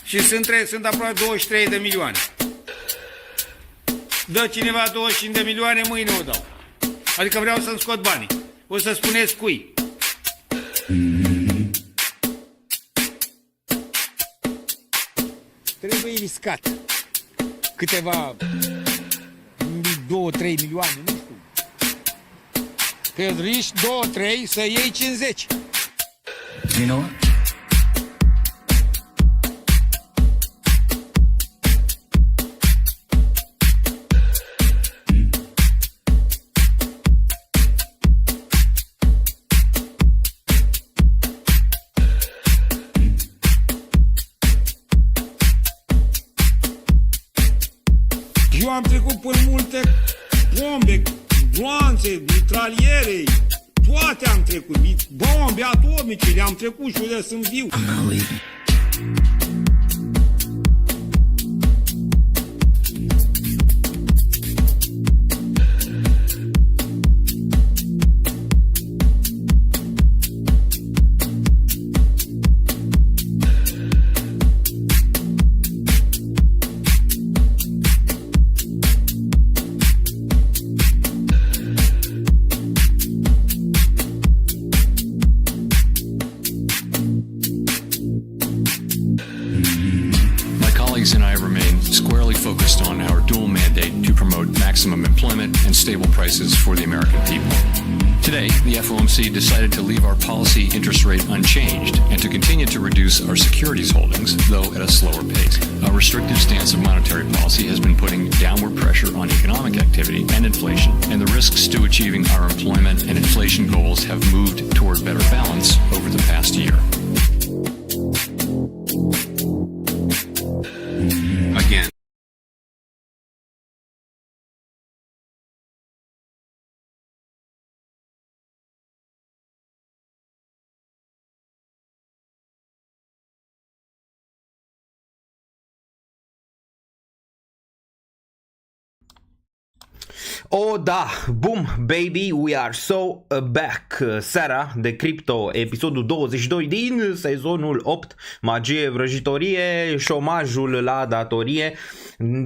Și sunt aproape 23 de milioane. Dă cineva 25 de milioane, mâine o dau. Adică vreau să-mi scot banii. O să spuneți cui. Trebuie riscat. Câteva 2-3 milioane, nu știu. Că riști 2-3 să iei 50. You know what? Eu am trecut prin multe bombe, gloanțe, mitraliere, toate am trecut, bombe atomice, le-am trecut și unde sunt viu. I'm not leaving. And I remain squarely focused on our dual mandate to promote maximum employment and stable prices for the American people. Today, the FOMC decided to leave our policy interest rate unchanged and to continue to reduce our securities holdings, though at a slower pace. Our restrictive stance of monetary policy has been putting downward pressure on economic activity and inflation, and the risks to achieving our employment and inflation goals have moved toward better balance over the past year. Again. Oh da, boom baby, we are so back. Seara de cripto, episodul 22 din sezonul 8, magie, vrăjitorie, șomajul la datorie.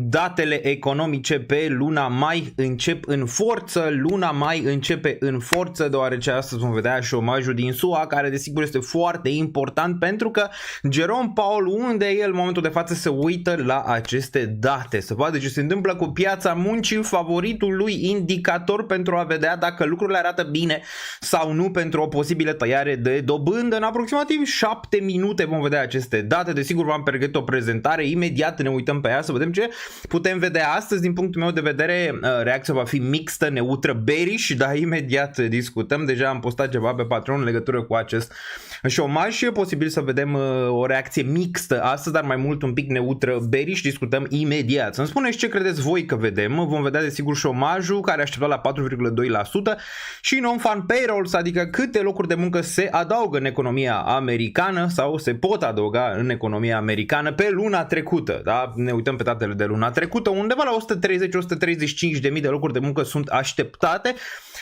Datele economice pe luna mai încep în forță, luna mai începe în forță, deoarece astăzi vom vedea șomajul din SUA, care desigur este foarte important pentru că Jerome Powell, unde e el în momentul de față, se uită la aceste date, să vadă ce se întâmplă cu piața muncii, favoritul lui indicator pentru a vedea dacă lucrurile arată bine sau nu pentru o posibilă tăiare de dobândă. În aproximativ 7 minute vom vedea aceste date, desigur v-am pregătit o prezentare, imediat ne uităm pe ea să vedem ce putem vedea astăzi. Din punctul meu de vedere, reacția va fi mixtă, neutră, bearish, dar imediat discutăm. Deja am postat ceva pe Patreon în legătură cu acest șomaj și e posibil să vedem o reacție mixtă astăzi, dar mai mult un pic neutră, bearish. Discutăm imediat. Să-mi spuneți ce credeți voi că vedem. Vom vedea desigur șomajul, care aștepta la 4,2% și non-farm payrolls, adică câte locuri de muncă se adaugă în economia americană sau se pot adăuga în economia americană pe luna trecută. Da? Ne uităm pe datele de luna trecută, undeva la 130-135 de mii de locuri de muncă sunt așteptate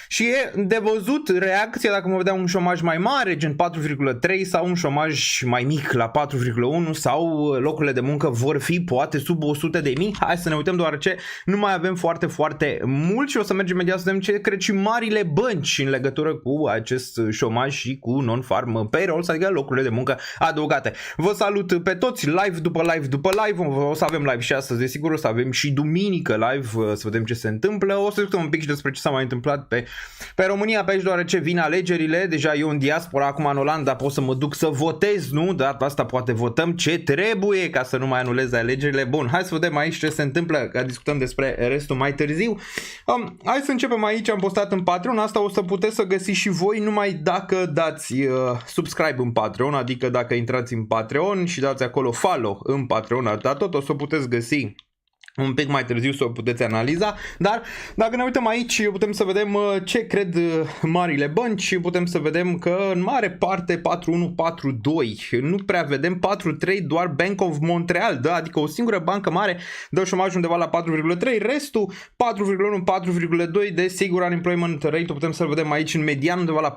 și e de văzut reacția dacă vom vedea un șomaj mai mare, gen 4,3 sau un șomaj mai mic la 4,1 sau locurile de muncă vor fi poate sub 100 de mii. Hai să ne uităm, deoarece nu mai avem foarte mult și o să mergem imediat să vedem ce cred și marile bănci în legătură cu acest șomaj și cu non-farm payrolls, adică locurile de muncă adăugate. Vă salut pe toți, live după live, o să avem live și astăzi, desigur, o să avem și duminică live, să vedem ce se întâmplă. O să discutăm un pic și despre ce s-a mai întâmplat pe România pe aici, deoarece vin alegerile. Deja eu în diaspora, acum în Olanda, pot să mă duc să votez, nu? Data asta poate votăm ce trebuie ca să nu mai anuleze alegerile. Bun, hai să vedem aici ce se întâmplă, că discutăm despre restul mai târziu. Hai să începem aici, am postat în Patreon, asta o să puteți să găsiți și voi numai dacă dați subscribe în Patreon, adică dacă intrați în Patreon și dați acolo follow în Patreon, atâta tot o să puteți găsi un pic mai târziu să o puteți analiza, dar dacă ne uităm aici putem să vedem ce cred marile bănci, putem să vedem că în mare parte 4-1-4-2, nu prea vedem 4-3, doar Bank of Montreal, da? Adică o singură bancă mare dă șomaj undeva la 4,3, restul 4,1-4,2, desigur unemployment rate putem să-l vedem aici în median undeva la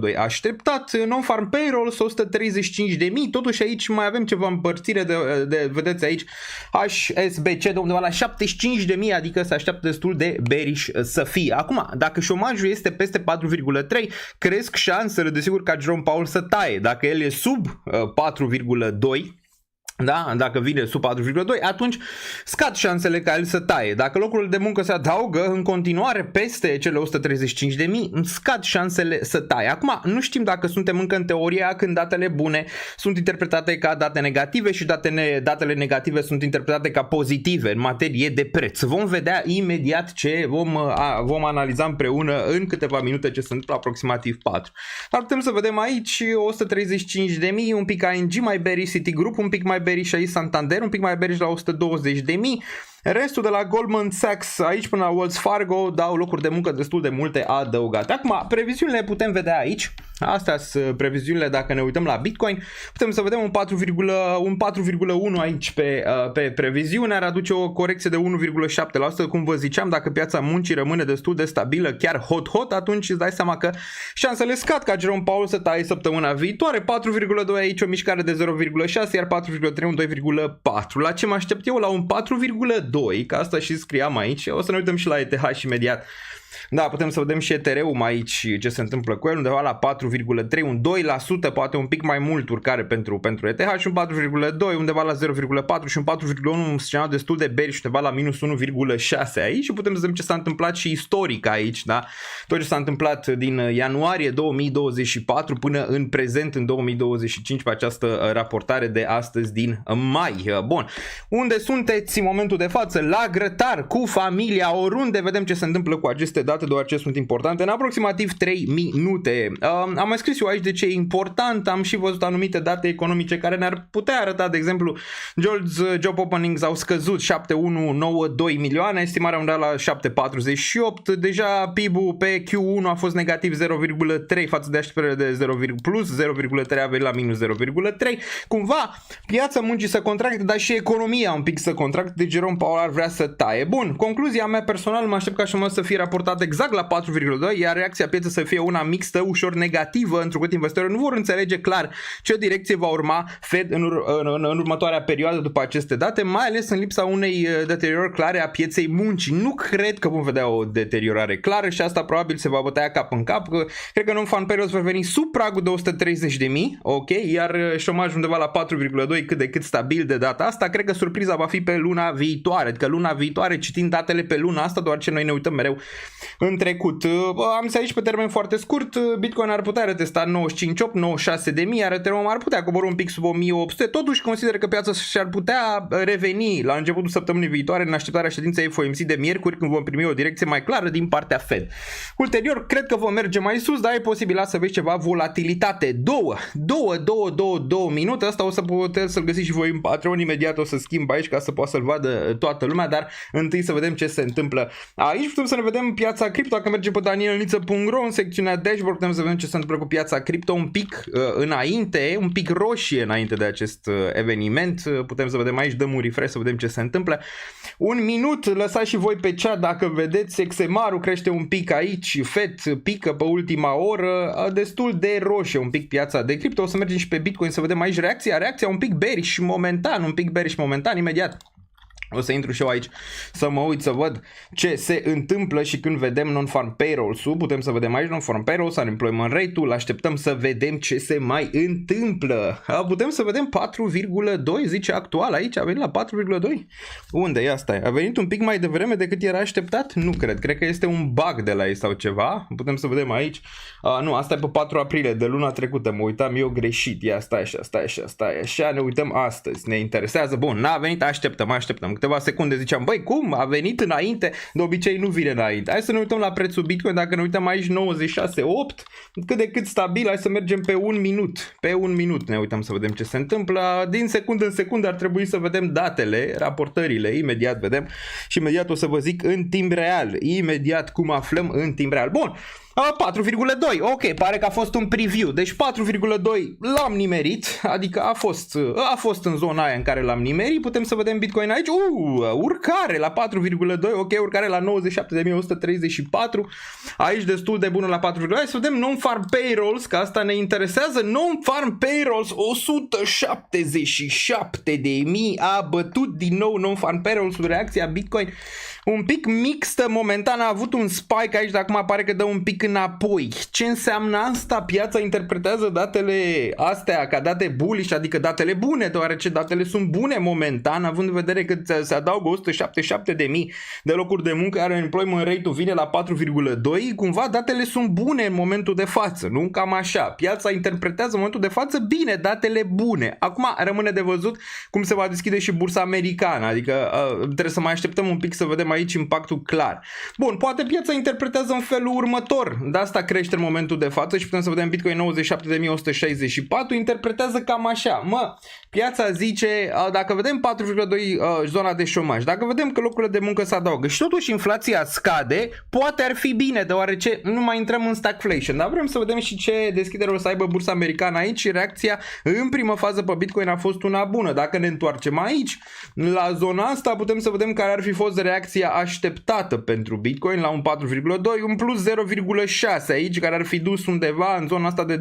4,2. Așteptat, non-farm payroll 135.000, totuși aici mai avem ceva împărțire de vedeți aici HSBC de undeva la 75.000, adică se așteaptă destul de bearish să fie. Acum, dacă șomajul este peste 4,3, cresc șansele, desigur, ca Jerome Powell să taie. Dacă el e sub 4,2, da? Dacă vine sub 4,2, atunci scad șansele ca el să taie. Dacă locurile de muncă se adaugă în continuare peste cele 135.000, scad șansele să taie. Acum, nu știm dacă suntem încă în teoria când datele bune sunt interpretate ca date negative și datele negative sunt interpretate ca pozitive în materie de preț. Vom vedea imediat ce vom analiza împreună în câteva minute ce se întâmplă, aproximativ 4. Dar putem să vedem aici 135.000, un pic ING mai bearish, Citigroup un pic mai bearish, aici Santander un pic mai bearish la 120.000. Restul de la Goldman Sachs aici până la Wells Fargo dau locuri de muncă destul de multe adăugate. Acum, previziunile putem vedea aici. Astea sunt previziunile dacă ne uităm la Bitcoin. Putem să vedem un 4,1 aici pe previziune. Ar aduce o corecție de 1,7%. Cum vă ziceam, dacă piața muncii rămâne destul de stabilă, chiar hot, atunci îți dai seama că șansele scad ca Jerome Powell să taie săptămâna viitoare. 4,2 aici, o mișcare de 0,6, iar 4,3 un 2,4. La ce mă aștept eu? La un 4,2, că asta și scriam aici. O să ne uităm și la ETH imediat. Da, putem să vedem și Ethereum aici ce se întâmplă cu el, undeva la 4,3, un 2%, poate un pic mai mult urcare pentru ETH și un 4,2, undeva la 0,4 și un 4,1, un scenariu destul de bearish, undeva la minus 1,6 aici și putem să vedem ce s-a întâmplat și istoric aici, da? Tot ce s-a întâmplat din ianuarie 2024 până în prezent în 2025 pe această raportare de astăzi din mai. Bun, unde sunteți în momentul de față? La grătar, cu familia, oriunde, vedem ce se întâmplă cu aceste date, deoarece sunt importante, în aproximativ 3 minute. Am mai scris eu aici de ce e important, am și văzut anumite date economice care ne-ar putea arăta, de exemplu, job openings au scăzut 7,192 milioane, estimarea undeva la 7,48, deja PIB-ul pe Q1 a fost negativ 0,3 față de așteptările de plus 0,3 a venit la minus 0,3, cumva piața muncii să contracte, dar și economia un pic să contracte, de Jerome Powell ar vrea să taie. Bun, concluzia mea personală, mă aștept ca șomajul să fie raportat exact la 4,2, iar reacția pieței să fie una mixtă, ușor negativă, întrucât investitorii nu vor înțelege clar ce direcție va urma Fed în următoarea perioadă după aceste date, mai ales în lipsa unei deteriorări clare a pieței muncii. Nu cred că vom vedea o deteriorare clară și asta probabil se va bătea cap în cap. Cred că non-farm payroll va veni sub pragul de 130.000, ok, iar șomajul undeva la 4,2 cât de cât stabil de data asta. Cred că surpriza va fi pe luna viitoare, adică luna viitoare, citind datele pe luna asta, doar ce noi ne uităm mereu în trecut. Am zis aici pe termen foarte scurt, Bitcoin ar putea retesta 95.800-96.000, iar Ethereum ar putea coborî un pic sub 1.800. Totuși consider că piața și-ar putea reveni la începutul săptămânii viitoare în așteptarea ședinței FOMC de miercuri, când vom primi o direcție mai clară din partea Fed. Ulterior, cred că vom merge mai sus, dar e posibil să vezi ceva volatilitate. 2 minute, asta o să puteți să-l găsiți și voi în Patreon, imediat o să schimb aici ca să poată să-l vadă toată lumea, dar întâi să vedem ce se întâmplă aici. Putem să ne vedem piața cripto, dacă mergem pe danielniță.ro, în secțiunea dashboard putem să vedem ce se întâmplă cu piața cripto un pic înainte, un pic roșie înainte de acest eveniment. Putem să vedem aici, dăm un refresh să vedem ce se întâmplă. Un minut, lăsați și voi pe chat dacă vedeți, XMR-ul crește un pic aici, FED pică pe ultima oră, destul de roșie un pic piața de cripto. O să mergem și pe Bitcoin să vedem aici reacția un pic bearish momentan, imediat. O să intru și eu aici să mă uit să văd ce se întâmplă și când vedem non-farm payroll sub, putem să vedem aici non-farm payroll, unemployment rate-ul, așteptăm să vedem ce se mai întâmplă. Putem să vedem 4,2, zice actual aici, a venit la 4,2. Unde e asta? A venit un pic mai devreme decât era așteptat? Nu cred că este un bug de la ei sau ceva. Putem să vedem aici. Nu, asta e pe 4 aprilie de luna trecută, mă uitam eu greșit. Ia, stai așa, ne uităm astăzi, ne interesează. Bun, n-a venit, așteptăm. câteva secunde ziceam, băi, cum? A venit înainte? De obicei nu vine înainte. Hai să ne uităm la prețul Bitcoin, dacă ne uităm aici 96.8, cât de cât stabil, hai să mergem pe un minut. Pe un minut ne uităm să vedem ce se întâmplă. Din secundă în secundă ar trebui să vedem datele, raportările, imediat vedem și imediat o să vă zic în timp real. Imediat cum aflăm în timp real. Bun. 4,2, ok, pare că a fost un preview, deci 4,2 l-am nimerit, adică a fost în zona aia în care l-am nimerit, putem să vedem Bitcoin aici, urcare la 4,2, ok, urcare la 97.134, aici destul de bună la 4,2, să vedem non-farm payrolls, că asta ne interesează, non-farm payrolls 177.000, a bătut din nou non-farm payrolls, reacția Bitcoin un pic mixtă, momentan a avut un spike aici, dar acum pare că dă un pic înapoi. Ce înseamnă asta? Piața interpretează datele astea ca date bullish, adică datele bune, deoarece datele sunt bune momentan, având în vedere că se adaugă 177.000 de locuri de muncă, iar employment rate-ul vine la 4,2, cumva datele sunt bune în momentul de față, nu cam așa. Piața interpretează în momentul de față bine datele bune. Acum rămâne de văzut cum se va deschide și bursa americană, adică trebuie să mai așteptăm un pic să vedem aici impactul clar. Bun, poate piața interpretează în felul următor, de asta crește în momentul de față și putem să vedem Bitcoin 97.164, interpretează cam așa. Piața zice, dacă vedem 4,2 zona de șomaj, dacă vedem că locurile de muncă se adaugă și totuși inflația scade, poate ar fi bine, deoarece nu mai intrăm în stagflation, dar vrem să vedem și ce deschidere o să aibă bursa americană aici și reacția în primă fază pe Bitcoin a fost una bună. Dacă ne întoarcem aici, la zona asta putem să vedem care ar fi fost reacția așteptată pentru Bitcoin la un 4,2, un plus 0,6 aici, care ar fi dus undeva în zona asta de 97.381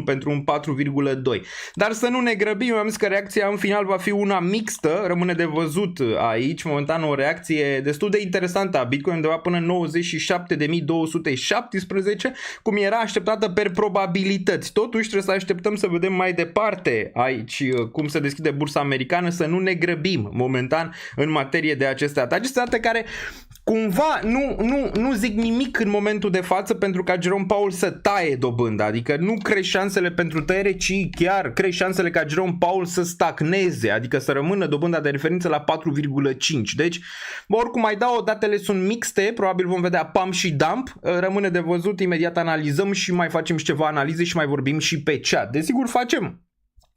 pentru un 4,2. Dar să nu ne grăbim, am zis că reacția în final va fi una mixtă, rămâne de văzut aici, momentan o reacție destul de interesantă a Bitcoin, undeva până 97.217, cum era așteptată per probabilități. Totuși trebuie să așteptăm să vedem mai departe aici cum se deschide bursa americană, să nu ne grăbim momentan în materie de aceste date. Aceste date care cumva nu zic nimic în momentul de față pentru ca Jerome Powell să taie dobânda, adică nu crește șansele pentru tăiere, ci chiar crește șansele ca Jerome Powell să stagneze, adică să rămână dobânda de referință la 4,5. Deci, oricum mai dau, datele sunt mixte, probabil vom vedea pump și dump, rămâne de văzut, imediat analizăm și mai facem și ceva analize și mai vorbim și pe chat. Desigur facem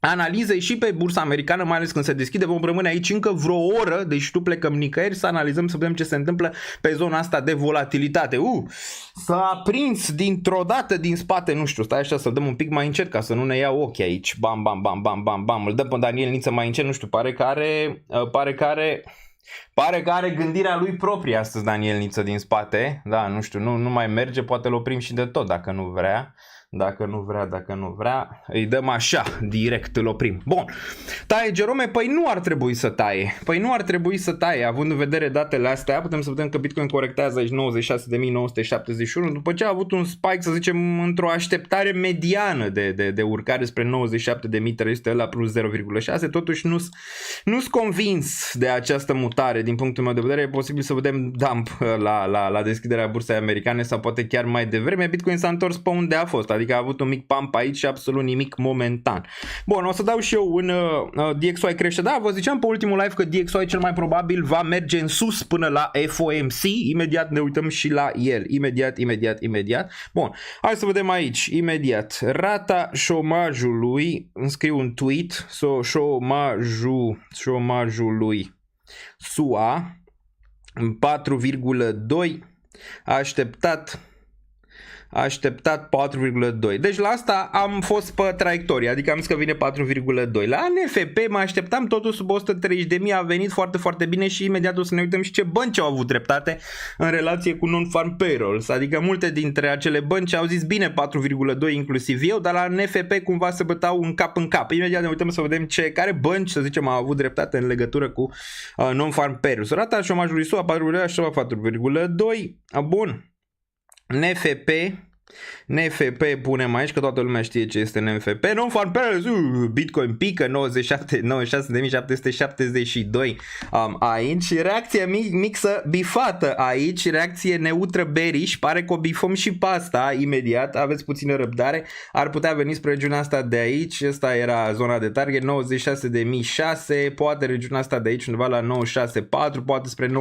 analize și pe bursa americană, mai ales când se deschide, vom rămâne aici încă vreo oră, deci nu plecăm nicăieri, să analizăm, să vedem ce se întâmplă pe zona asta de volatilitate. S-a prins dintr-o dată din spate, nu știu, stai așa să dăm un pic mai încet ca să nu ne ia ochii aici, bam, bam, bam, bam, bam, bam, îl dăm pe Daniel Niță mai încet, nu știu, pare că are gândirea lui proprie astăzi Daniel Niță din spate, da, nu știu, nu mai merge, poate îl oprim și de tot dacă nu vrea. Dacă nu vrea, îi dăm așa, direct îl oprim. Bun, taie Jerome, păi nu ar trebui să taie, având în vedere datele astea, putem să vedem că Bitcoin corectează aici 96.971, după ce a avut un spike, să zicem, într-o așteptare mediană de urcare spre 97.300 la plus 0,6, totuși nu-s convins de această mutare, din punctul meu de vedere, e posibil să vedem dump la deschiderea bursei americane sau poate chiar mai devreme. Bitcoin s-a întors pe unde a fost, adică a avut un mic pump aici și absolut nimic momentan. Bun, o să dau și eu în DXY crește. Da, vă ziceam pe ultimul live că DXY cel mai probabil va merge în sus până la FOMC. Imediat ne uităm și la el. Imediat. Bun, hai să vedem aici. Imediat. Rata șomajului, îmi scriu un tweet, șomajului SUA 4,2, așteptat 4,2. Deci la asta am fost pe traiectorie, adică am zis că vine 4,2. La NFP mă așteptam totul sub 130.000, a venit foarte, foarte bine și imediat o să ne uităm și ce bănci au avut dreptate în relație cu non-farm payrolls. Adică multe dintre acele bănci au zis bine 4,2 inclusiv eu, dar la NFP cumva se bătau în cap. Imediat ne uităm să vedem care bănci, să zicem, au avut dreptate în legătură cu non-farm payrolls. Rata șomajului SUA 4,2, 4,2. Bun. NFP NFP punem aici, că toată lumea știe ce este NFP. Non-farm payrolls, Bitcoin pică 96.772 aici. Reacție mixă bifată aici, reacție neutră bearish. Pare că o bifăm și pe asta imediat, aveți puțină răbdare. Ar putea veni spre regiunea asta de aici, asta era zona de target, 96.006, poate regiunea asta de aici undeva la 96.4, poate spre 96.000.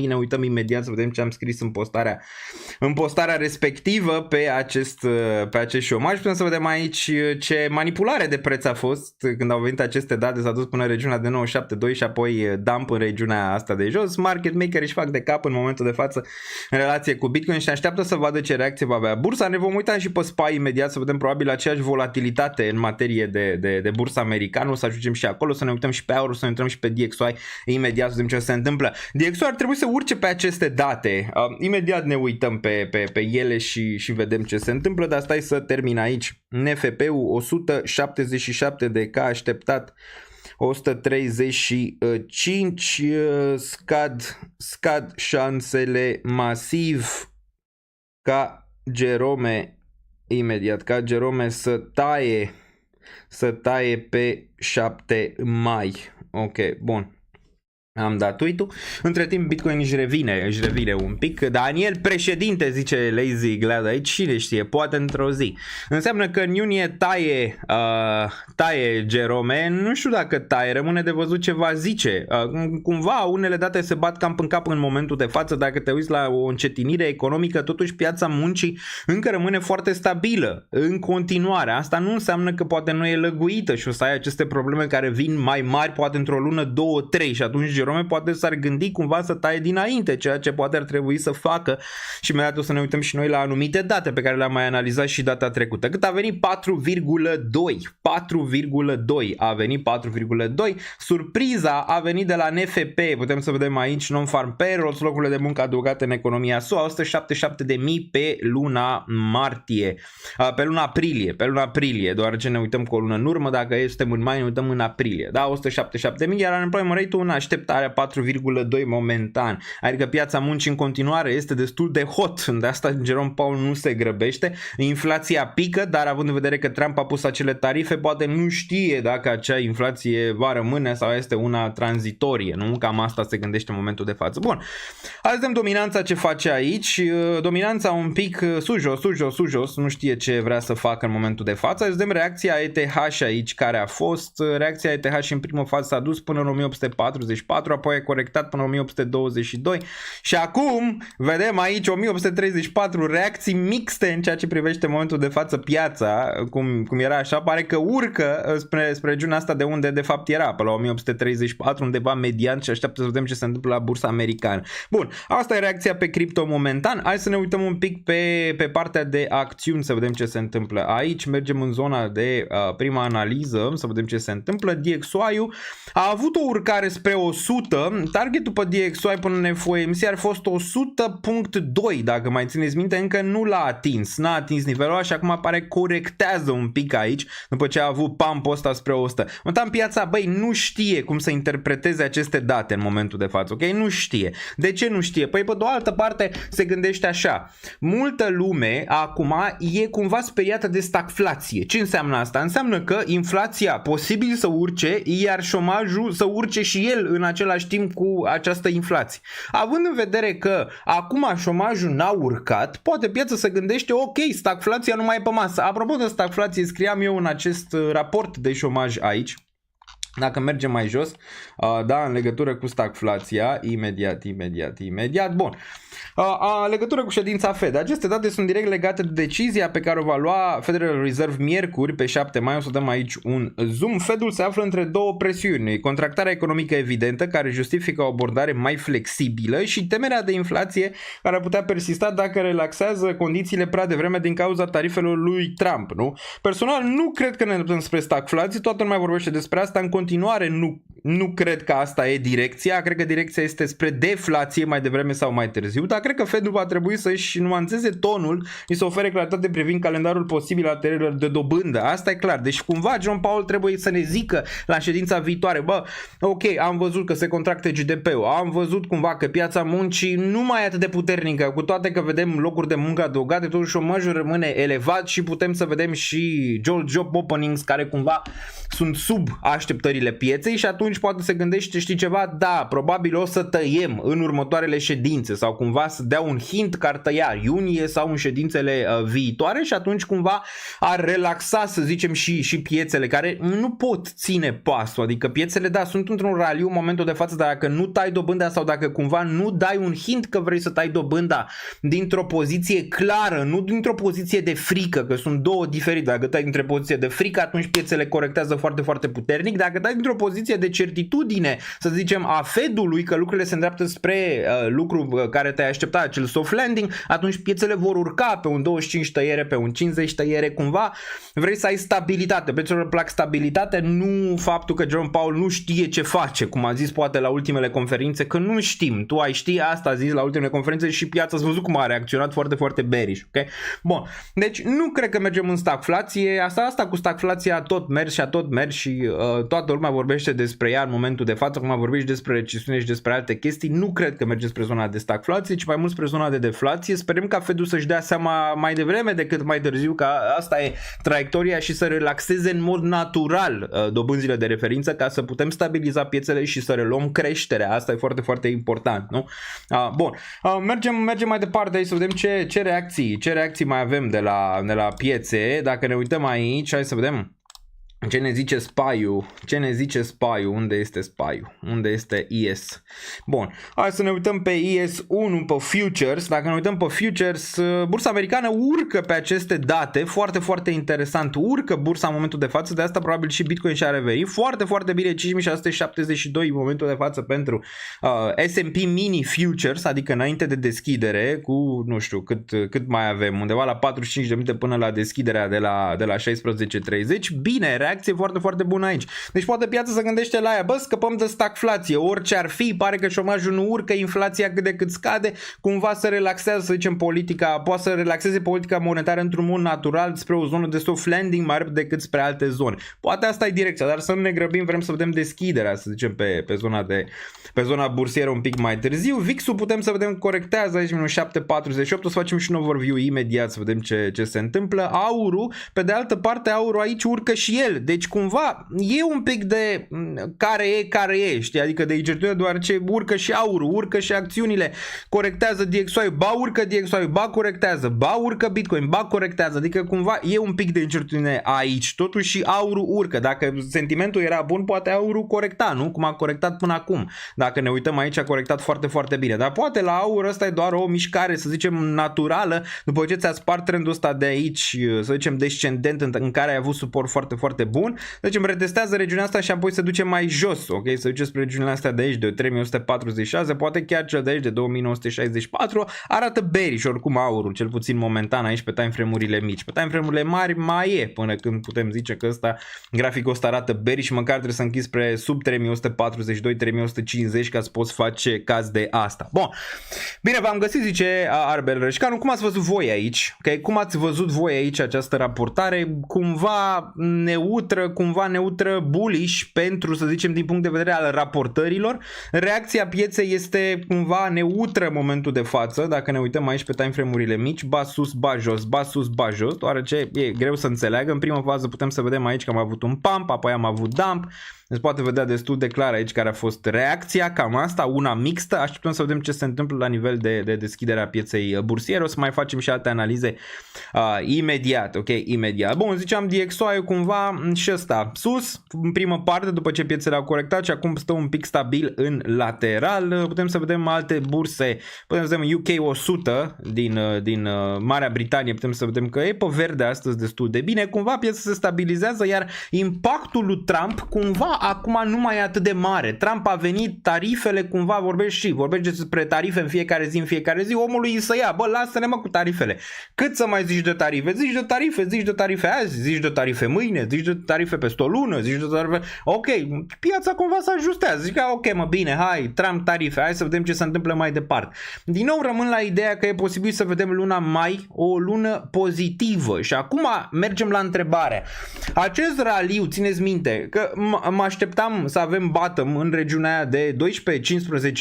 Ne uităm imediat să vedem ce am scris în postarea respectivă pe acest șomaj. Putem să vedem aici ce manipulare de preț a fost când au venit aceste date, s-a dus până în regiunea de 97.2 și apoi dump în regiunea asta de jos. Market maker își fac de cap în momentul de față în relație cu Bitcoin și așteaptă să vadă ce reacție va avea bursa. Ne vom uita și pe SPY imediat să vedem probabil aceeași volatilitate în materie de bursa americană. O să ajungem și acolo, să ne uităm și pe euro, să ne uităm și pe DXY imediat să vedem ce se întâmplă. DXY ar trebui să urce pe aceste date. Imediat ne uităm pe ele și vedem ce se întâmplă, dar stai să termin aici. NFP-ul 177 de ca așteptat, 135, scad șansele masiv ca Jerome imediat, ca Jerome să taie pe 7 mai. Ok, bun. Am dat tweet-ul. Între timp Bitcoin își revine un pic. Daniel președinte, zice Lazy Glad aici, cine știe, poate într-o zi. Înseamnă că în iunie taie Jerome, nu știu dacă taie, rămâne de văzut ce va zice. Cumva unele date se bat cam în cap în momentul de față, dacă te uiți la o încetinire economică, totuși piața muncii încă rămâne foarte stabilă în continuare. Asta nu înseamnă că poate nu e lăguită și o să ai aceste probleme care vin mai mari, poate într-o lună, 2, 3 și atunci Jerome poate s-ar gândi cumva să taie dinainte, ceea ce poate ar trebui să facă și imediat o să ne uităm și noi la anumite date pe care le-am mai analizat și data trecută. Cât a venit? 4,2 a venit 4,2. Surpriza a venit de la NFP, putem să vedem aici non-farm payrolls, locurile de muncă adăugate în economia SUA, 177.000 pe luna martie, pe luna aprilie, doar ce ne uităm cu o lună în urmă, dacă suntem în mai, ne uităm în aprilie, da, 177.000, iar unemployment rate-ul în așteptare 4,2 momentan, adică piața muncii în continuare este destul de hot, de asta Jerome Powell nu se grăbește, inflația pică, dar având în vedere că Trump a pus acele tarife, poate nu știe dacă acea inflație va rămâne sau este una tranzitorie, nu? Cam asta se gândește în momentul de față. Bun, hai să vedem dominanța ce face aici, dominanța un pic sus-jos, nu știe ce vrea să facă în momentul de față. Hai să vedem reacția ETH aici care a fost, reacția ETH în primă fază s-a dus până în 1844, apoi a corectat până în 1822 și acum vedem aici 1834 reacții mixte în ceea ce privește în momentul de față piața, cum era așa, pare că urcă spre regiunea asta de unde de fapt era, pe la 1834 undeva median și așteaptă să vedem ce se întâmplă la bursa americană. Bun, asta e reacția pe cripto momentan. Hai să ne uităm un pic pe partea de acțiuni să vedem ce se întâmplă. Aici mergem în zona de prima analiză, să vedem ce se întâmplă. DXY-ul a avut o urcare spre 100, targetul pe DXY până în FOMC ar fost 100.2, dacă mai țineți minte, încă nu l-a atins, n-a atins nivelul ăla și acum apare corectează un pic aici, după ce a avut pump-ul ăsta spre 100. Momentan piața, băi, nu știe cum să interpreteze aceste date în momentul de față, ok? Nu știe. De ce nu știe? Păi pe de o altă parte se gândește așa, multă lume acum e cumva speriată de stagflație. Ce înseamnă asta? Înseamnă că inflația posibil să urce, iar șomajul să urce și el în același timp cu această inflație. Având în vedere că acum șomajul n-a urcat, poate piața se gândește, ok, stagflația nu mai e pe masă. Apropo de stagflație, scriam eu în acest raport de șomaj aici, dacă mergem mai jos, da, în legătură cu stagflația, imediat, bun. În legătură cu ședința Fed, aceste date sunt direct legate de decizia pe care o va lua Federal Reserve miercuri pe 7 mai, o să dăm aici un zoom. Fedul se află între două presiuni, contractarea economică evidentă care justifică o abordare mai flexibilă și temerea de inflație care ar putea persista dacă relaxează condițiile prea devreme din cauza tarifelor lui Trump, nu? Personal nu cred că ne îndreptăm spre stagflație, toată lumea vorbește despre asta, în continuare Nu cred că asta e direcția, cred că direcția este spre deflație mai devreme sau mai târziu, dar cred că Fed va trebui să-și nuanțeze tonul și să ofere claritate privind calendarul posibil al tăierilor de dobândă. Asta e clar. Deci cumva John Powell trebuie să ne zică la ședința viitoare, bă, ok, am văzut că se contractă GDP-ul, am văzut cumva că piața muncii nu mai e atât de puternică, cu toate că vedem locuri de muncă adăugate, totuși șomajul rămâne elevat și putem să vedem și job openings care cumva sunt sub așteptările pieței și atunci poate se gândește, știi ceva, da, probabil o să tăiem în următoarele ședințe sau cumva să dea un hint că ar tăia iunie sau în ședințele viitoare și atunci cumva ar relaxa, să zicem, și piețele care nu pot ține pasul, adică piețele, da, sunt într-un raliu în momentul de față, dar dacă nu tai dobânda sau dacă cumva nu dai un hint că vrei să tai dobânda dintr-o poziție clară, nu dintr-o poziție de frică, că sunt două diferite, dacă tai dintr-o poziție de frică, atunci piețele corectează foarte, foarte puternic, dacă tai dintr-o poziție de certitudine, să zicem, a Fedului, că lucrurile se îndreaptă spre lucru care te-ai aștepta, acel soft landing, atunci piețele vor urca pe un 25 tăiere, pe un 50 tăiere, cumva vrei să ai stabilitate, piețelor plac stabilitate, nu faptul că John Powell nu știe ce face, cum a zis poate la ultimele conferințe, că nu știm, tu ai ști, asta a zis la ultimele conferințe și piața ați văzut cum a reacționat foarte, foarte bearish, ok? Bun, deci nu cred că mergem în stagflație, asta cu stagflația tot mergi și a tot mergi și toată lumea vorbește despre ea în momentul de față, cum vorbești despre recesiune și despre alte chestii, nu cred că merge spre zona de stagflație, ci mai mult spre zona de deflație. Sperăm ca Fedul să-și dea seama mai devreme decât mai târziu că asta e traiectoria și să relaxeze în mod natural dobânzile de referință ca să putem stabiliza piețele și să reluăm creșterea. Asta e foarte, foarte important, nu? Bun, mergem mai departe aici să vedem ce reacții mai avem de la piețe. Dacă ne uităm aici, hai să vedem ce ne zice SPY-ul? Ce ne zice SPY-ul? Unde este SPY-ul? Unde este ES? Bun, hai să ne uităm pe ES1, pe Futures. Dacă ne uităm pe Futures, bursa americană urcă pe aceste date, foarte, foarte interesant. Urcă bursa în momentul de față, de asta probabil și Bitcoin și-a revenit. Foarte, foarte bine, 5672 în momentul de față pentru S&P Mini Futures, adică înainte de deschidere, cu nu știu cât mai avem, undeva la 45 de minute până la deschiderea de la 16:30. Bine, reacție foarte, foarte bună aici. Deci poate piața să gândește la aia, bă, scăpăm de stagflație, orice ar fi, pare că șomajul nu urcă, inflația cât de cât scade, cumva se relaxează, să zicem, politica, poate să relaxeze politica monetară într-un mod natural spre o zonă de soft landing mai repede decât spre alte zone. Poate asta e direcția, dar să nu ne grăbim, vrem să vedem deschiderea, să zicem, pe zona bursieră un pic mai târziu. VIX-ul putem să vedem corectează aici minus 7,48, o să facem și un overview imediat să vedem ce se întâmplă. Aurul, pe de altă parte, aurul aici urcă și el. Deci cumva e un pic de care e, știi? Adică de incertitudine, deoarece urcă și aurul, urcă și acțiunile, corectează DXY, ba urcă DXY, ba corectează, ba urcă Bitcoin, ba corectează, adică cumva e un pic de incertitudine aici, totuși și aurul urcă. Dacă sentimentul era bun, poate aurul corecta, nu? Cum a corectat până acum. Dacă ne uităm aici, a corectat foarte, foarte bine, dar poate la aur ăsta e doar o mișcare, să zicem, naturală, după ce ți-a spart trendul ăsta de aici, să zicem, descendent, în care ai avut suport foarte, foarte bun. Deci îmi retestează regiunea asta și apoi se duce mai jos, ok? Se duce spre regiunile astea de aici de 3146, poate chiar cel de aici de 2964, arată bearish oricum aurul, cel puțin momentan aici pe timeframe-urile mici. Pe timeframe-urile mari mai e până când putem zice că graficul ăsta arată bearish, măcar trebuie să închizi spre sub 3142, 3150 ca să poți face caz de asta. Bun. Bine, v-am găsit, zice Arbel Rășcanu. Cum ați văzut voi aici? Okay? Cum ați văzut voi aici această raportare? Cumva neutră bullish pentru, să zicem, din punct de vedere al raportărilor. Reacția pieței este cumva neutră în momentul de față. Dacă ne uităm aici pe timeframe-urile mici, ba sus, ba jos, ba sus, ba jos, deoarece e greu să înțeleagă. În prima fază putem să vedem aici că am avut un pump, apoi am avut dump. Deci poate vedea destul de clar aici care a fost reacția, cam asta, una mixtă. Așteptăm să vedem ce se întâmplă la nivel de deschidere a pieței bursiere. O să mai facem și alte analize imediat, ok? Imediat. Bun, ziceam DXY cumva și ăsta sus, în primă parte, după ce piețele au corectat și acum stă un pic stabil în lateral. Putem să vedem alte burse, putem să vedem UK 100 din Marea Britanie, putem să vedem că e pe verde astăzi destul de bine. Cumva piața se stabilizează, iar impactul lui Trump cumva acum nu mai e atât de mare. Trump a venit, tarifele cumva, vorbește despre tarife în fiecare zi, omului îi să ia, bă, lasă-ne mă cu tarifele. Cât să mai zici de tarife? Zici de tarife azi, zici de tarife mâine, zici zice tarife peste o lună, zice tarife, ok, piața cumva se ajustează, zic că ok mă, bine, hai, tarife, hai să vedem ce se întâmplă mai departe. Din nou rămân la ideea că e posibil să vedem luna mai o lună pozitivă și acum mergem la întrebarea. Acest raliu, țineți minte că mă așteptam să avem bottom în regiunea aia de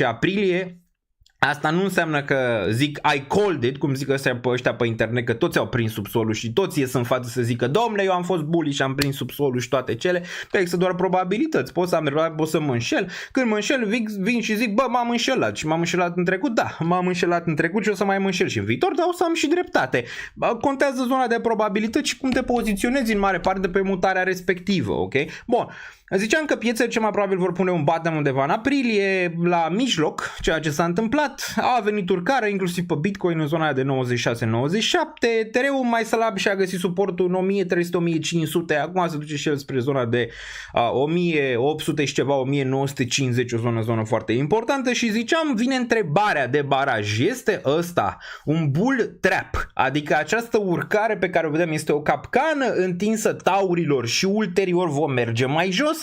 12-15 aprilie. Asta nu înseamnă că zic I called it, cum zic ăștia pe internet, că toți au prins subsolul și toți ies în față să zică domnule, eu am fost bully și am prins subsolul și toate cele. Există doar probabilități, pot să am dreptate, pot să mă înșel. Când mă înșel, vin și zic, bă, m-am înșelat și m-am înșelat în trecut, da, m-am înșelat în trecut și o să mai mă înșel și în viitor, dar o să am și dreptate. Contează zona de probabilități și cum te poziționezi în mare parte pe mutarea respectivă, ok? Bun. Ziceam că piețele cel mai probabil vor pune un bottom undeva în aprilie, la mijloc, ceea ce s-a întâmplat, a venit urcare, inclusiv pe Bitcoin în zona de 96-97, Ethereum mai slab și a găsit suportul în 1300-1500, acum se duce și el spre zona de 1800 și ceva, 1950, o zonă foarte importantă și ziceam, vine întrebarea de baraj, este ăsta un bull trap, adică această urcare pe care o vedem este o capcană întinsă taurilor și ulterior vom merge mai jos?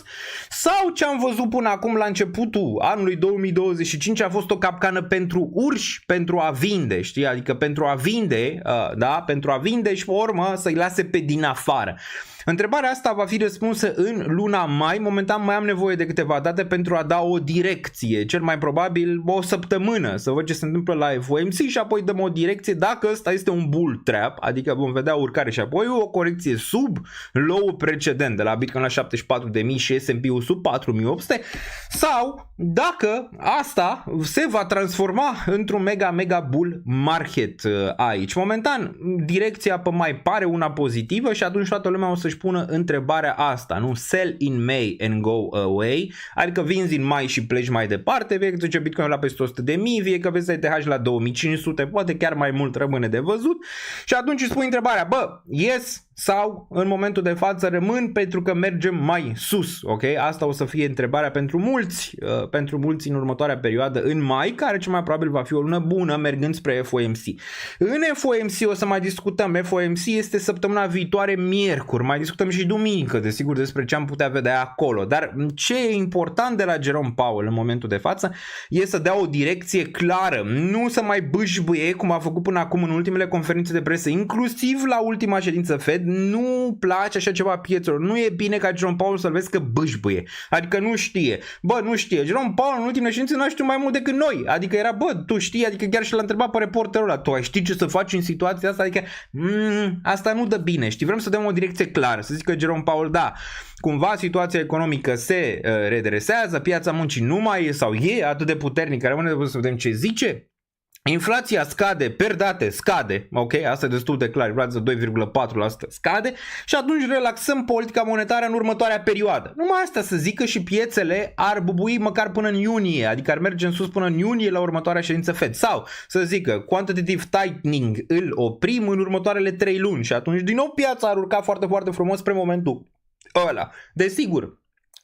Sau ce am văzut până acum la începutul anului 2025 a fost o capcană pentru urși, pentru a vinde, știi? Adică pentru a vinde, da? Pentru a vinde și pe urmă să-i lase pe din afară. Întrebarea asta va fi răspunsă în luna mai. Momentan mai am nevoie de câteva date pentru a da o direcție. Cel mai probabil o săptămână să văd ce se întâmplă la FOMC și apoi dăm o direcție dacă ăsta este un bull trap, adică vom vedea urcare și apoi o corecție sub low-ul precedent de la Bitcoin la 74.000 și S&P-ul sub 4.800 sau dacă asta se va transforma într-un mega bull market aici. Momentan direcția pe mai pare una pozitivă și atunci toată lumea o să-și pună întrebarea asta, nu? Sell in May and go away, adică vinzi în mai și pleci mai departe, vie că duce Bitcoin la peste 100.000, vie că vezi ETH la 2500, poate chiar mai mult rămâne de văzut și atunci îți pui întrebarea, bă, yes sau în momentul de față rămân pentru că mergem mai sus, ok? Asta o să fie întrebarea pentru mulți în următoarea perioadă în mai, care cel mai probabil va fi o lună bună mergând spre FOMC. În FOMC o să mai discutăm, FOMC este săptămâna viitoare miercuri, mai discutăm și duminică, desigur, despre ce am putea vedea acolo, dar ce e important de la Jerome Powell în momentul de față e să dea o direcție clară, nu să mai bâșbâie cum a făcut până acum în ultimele conferințe de presă, inclusiv la ultima ședință Fed. Nu place așa ceva piețelor, nu e bine ca Jerome Powell să-l vezi că bâșbâie, adică nu știe, bă, nu știe, Jerome Powell în ultimele ședințe nu știu mai mult decât noi, adică era, bă, tu știi, adică chiar și l-a întrebat pe reporterul ăla, tu ai ști ce să faci în situația asta, adică asta nu dă bine, știi, vrem să dăm o direcție clară, să zică Jerome Powell, da, cumva situația economică se redresează, piața muncii nu mai e sau e atât de puternică, rămâne să vedem ce zice. Inflația scade, per date scade, ok, asta e destul de clar, inflația 2,4% scade și atunci relaxăm politica monetară în următoarea perioadă. Numai asta să zică și piețele ar bubui măcar până în iunie, adică ar merge în sus până în iunie la următoarea ședință Fed sau să zică quantitative tightening îl oprim în următoarele 3 luni și atunci din nou piața ar urca foarte, foarte frumos spre momentul ăla. Desigur,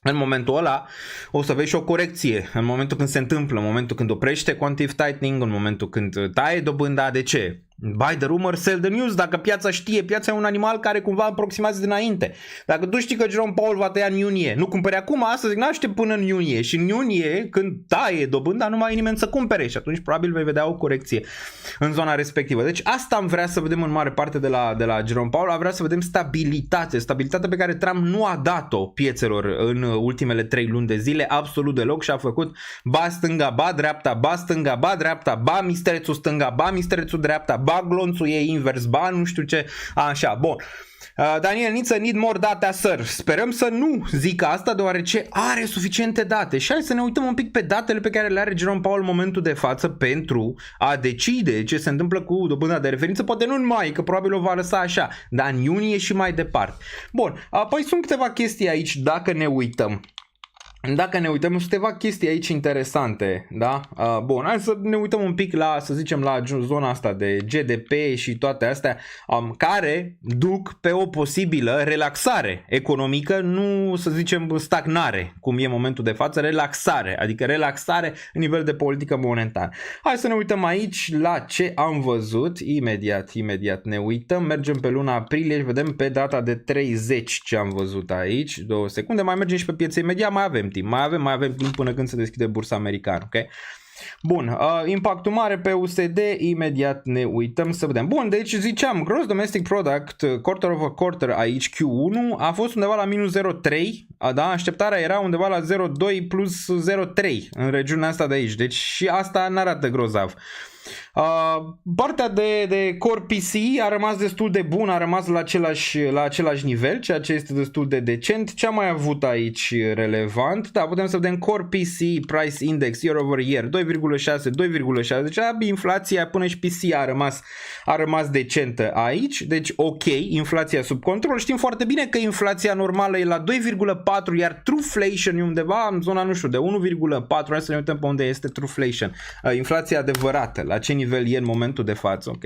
în momentul ăla o să vezi și o corecție, în momentul când se întâmplă, în momentul când oprește quantitative tightening, în momentul când taie dobânda, de ce? Buy the rumor, sell the news, dacă piața știe, piața e un animal care cumva aproximează dinainte. Dacă tu știi că Jerome Powell va tăia în iunie, nu cumperi acum, astăzi n-aștept până în iunie și în iunie, când taie dobânda, nu mai e nimeni să cumpere și atunci probabil vei vedea o corecție în zona respectivă. Deci asta am vrea să vedem în mare parte de la Jerome Powell, am vrea să vedem stabilitatea pe care Trump nu a dat-o piețelor în ultimele 3 luni de zile, absolut deloc și a făcut ba stânga, ba dreapta, ba stânga, ba dreapta, ba misterețul stânga, ba misterețul dreapta, ba glonțul e invers, ba nu știu ce, așa, bun. Daniel Niță, need more data, sir. Sperăm să nu zică asta deoarece are suficiente date și hai să ne uităm un pic pe datele pe care le are Jerome Powell în momentul de față pentru a decide ce se întâmplă cu dobânda de referință, poate nu în mai, că probabil o va lăsa așa, dar în iunie și mai departe. Bun, apoi sunt câteva chestii aici dacă ne uităm. Dacă ne uităm, sunt câteva chestii aici interesante, da? Bun, hai să ne uităm un pic la, să zicem, la zona asta de GDP și toate astea, care duc pe o posibilă relaxare economică, nu să zicem stagnare, cum e în momentul de față, relaxare, adică relaxare în nivel de politică monetară. Hai să ne uităm aici la ce am văzut, imediat ne uităm, mergem pe luna aprilie și vedem pe data de 30 ce am văzut aici, 2 secunde, mai mergem și pe piețe imediat, mai avem timp. Mai avem timp până când se deschide bursa americană, ok? Bun, impactul mare pe USD, imediat ne uităm să vedem. Bun, deci ziceam, Gross Domestic Product, quarter over quarter aici, Q1, a fost undeva la minus 0,3, da? Așteptarea era undeva la 0,2 plus 0,3 în regiunea asta de aici, deci și asta n-arată grozav. Partea de Core PC a rămas destul de bun, a rămas la același nivel, ceea ce este destul de decent. Ce am mai avut aici relevant? Da, putem să vedem Core PC Price Index year over year 2,6, deci inflația până și PC a rămas decentă aici, deci ok, inflația sub control. Știm foarte bine că inflația normală e la 2,4, iar Trueflation e undeva în zona, nu știu, de 1,4. Hai să ne uităm pe unde este Trueflation, inflația adevărată, la ce nivel e în momentul de față, ok?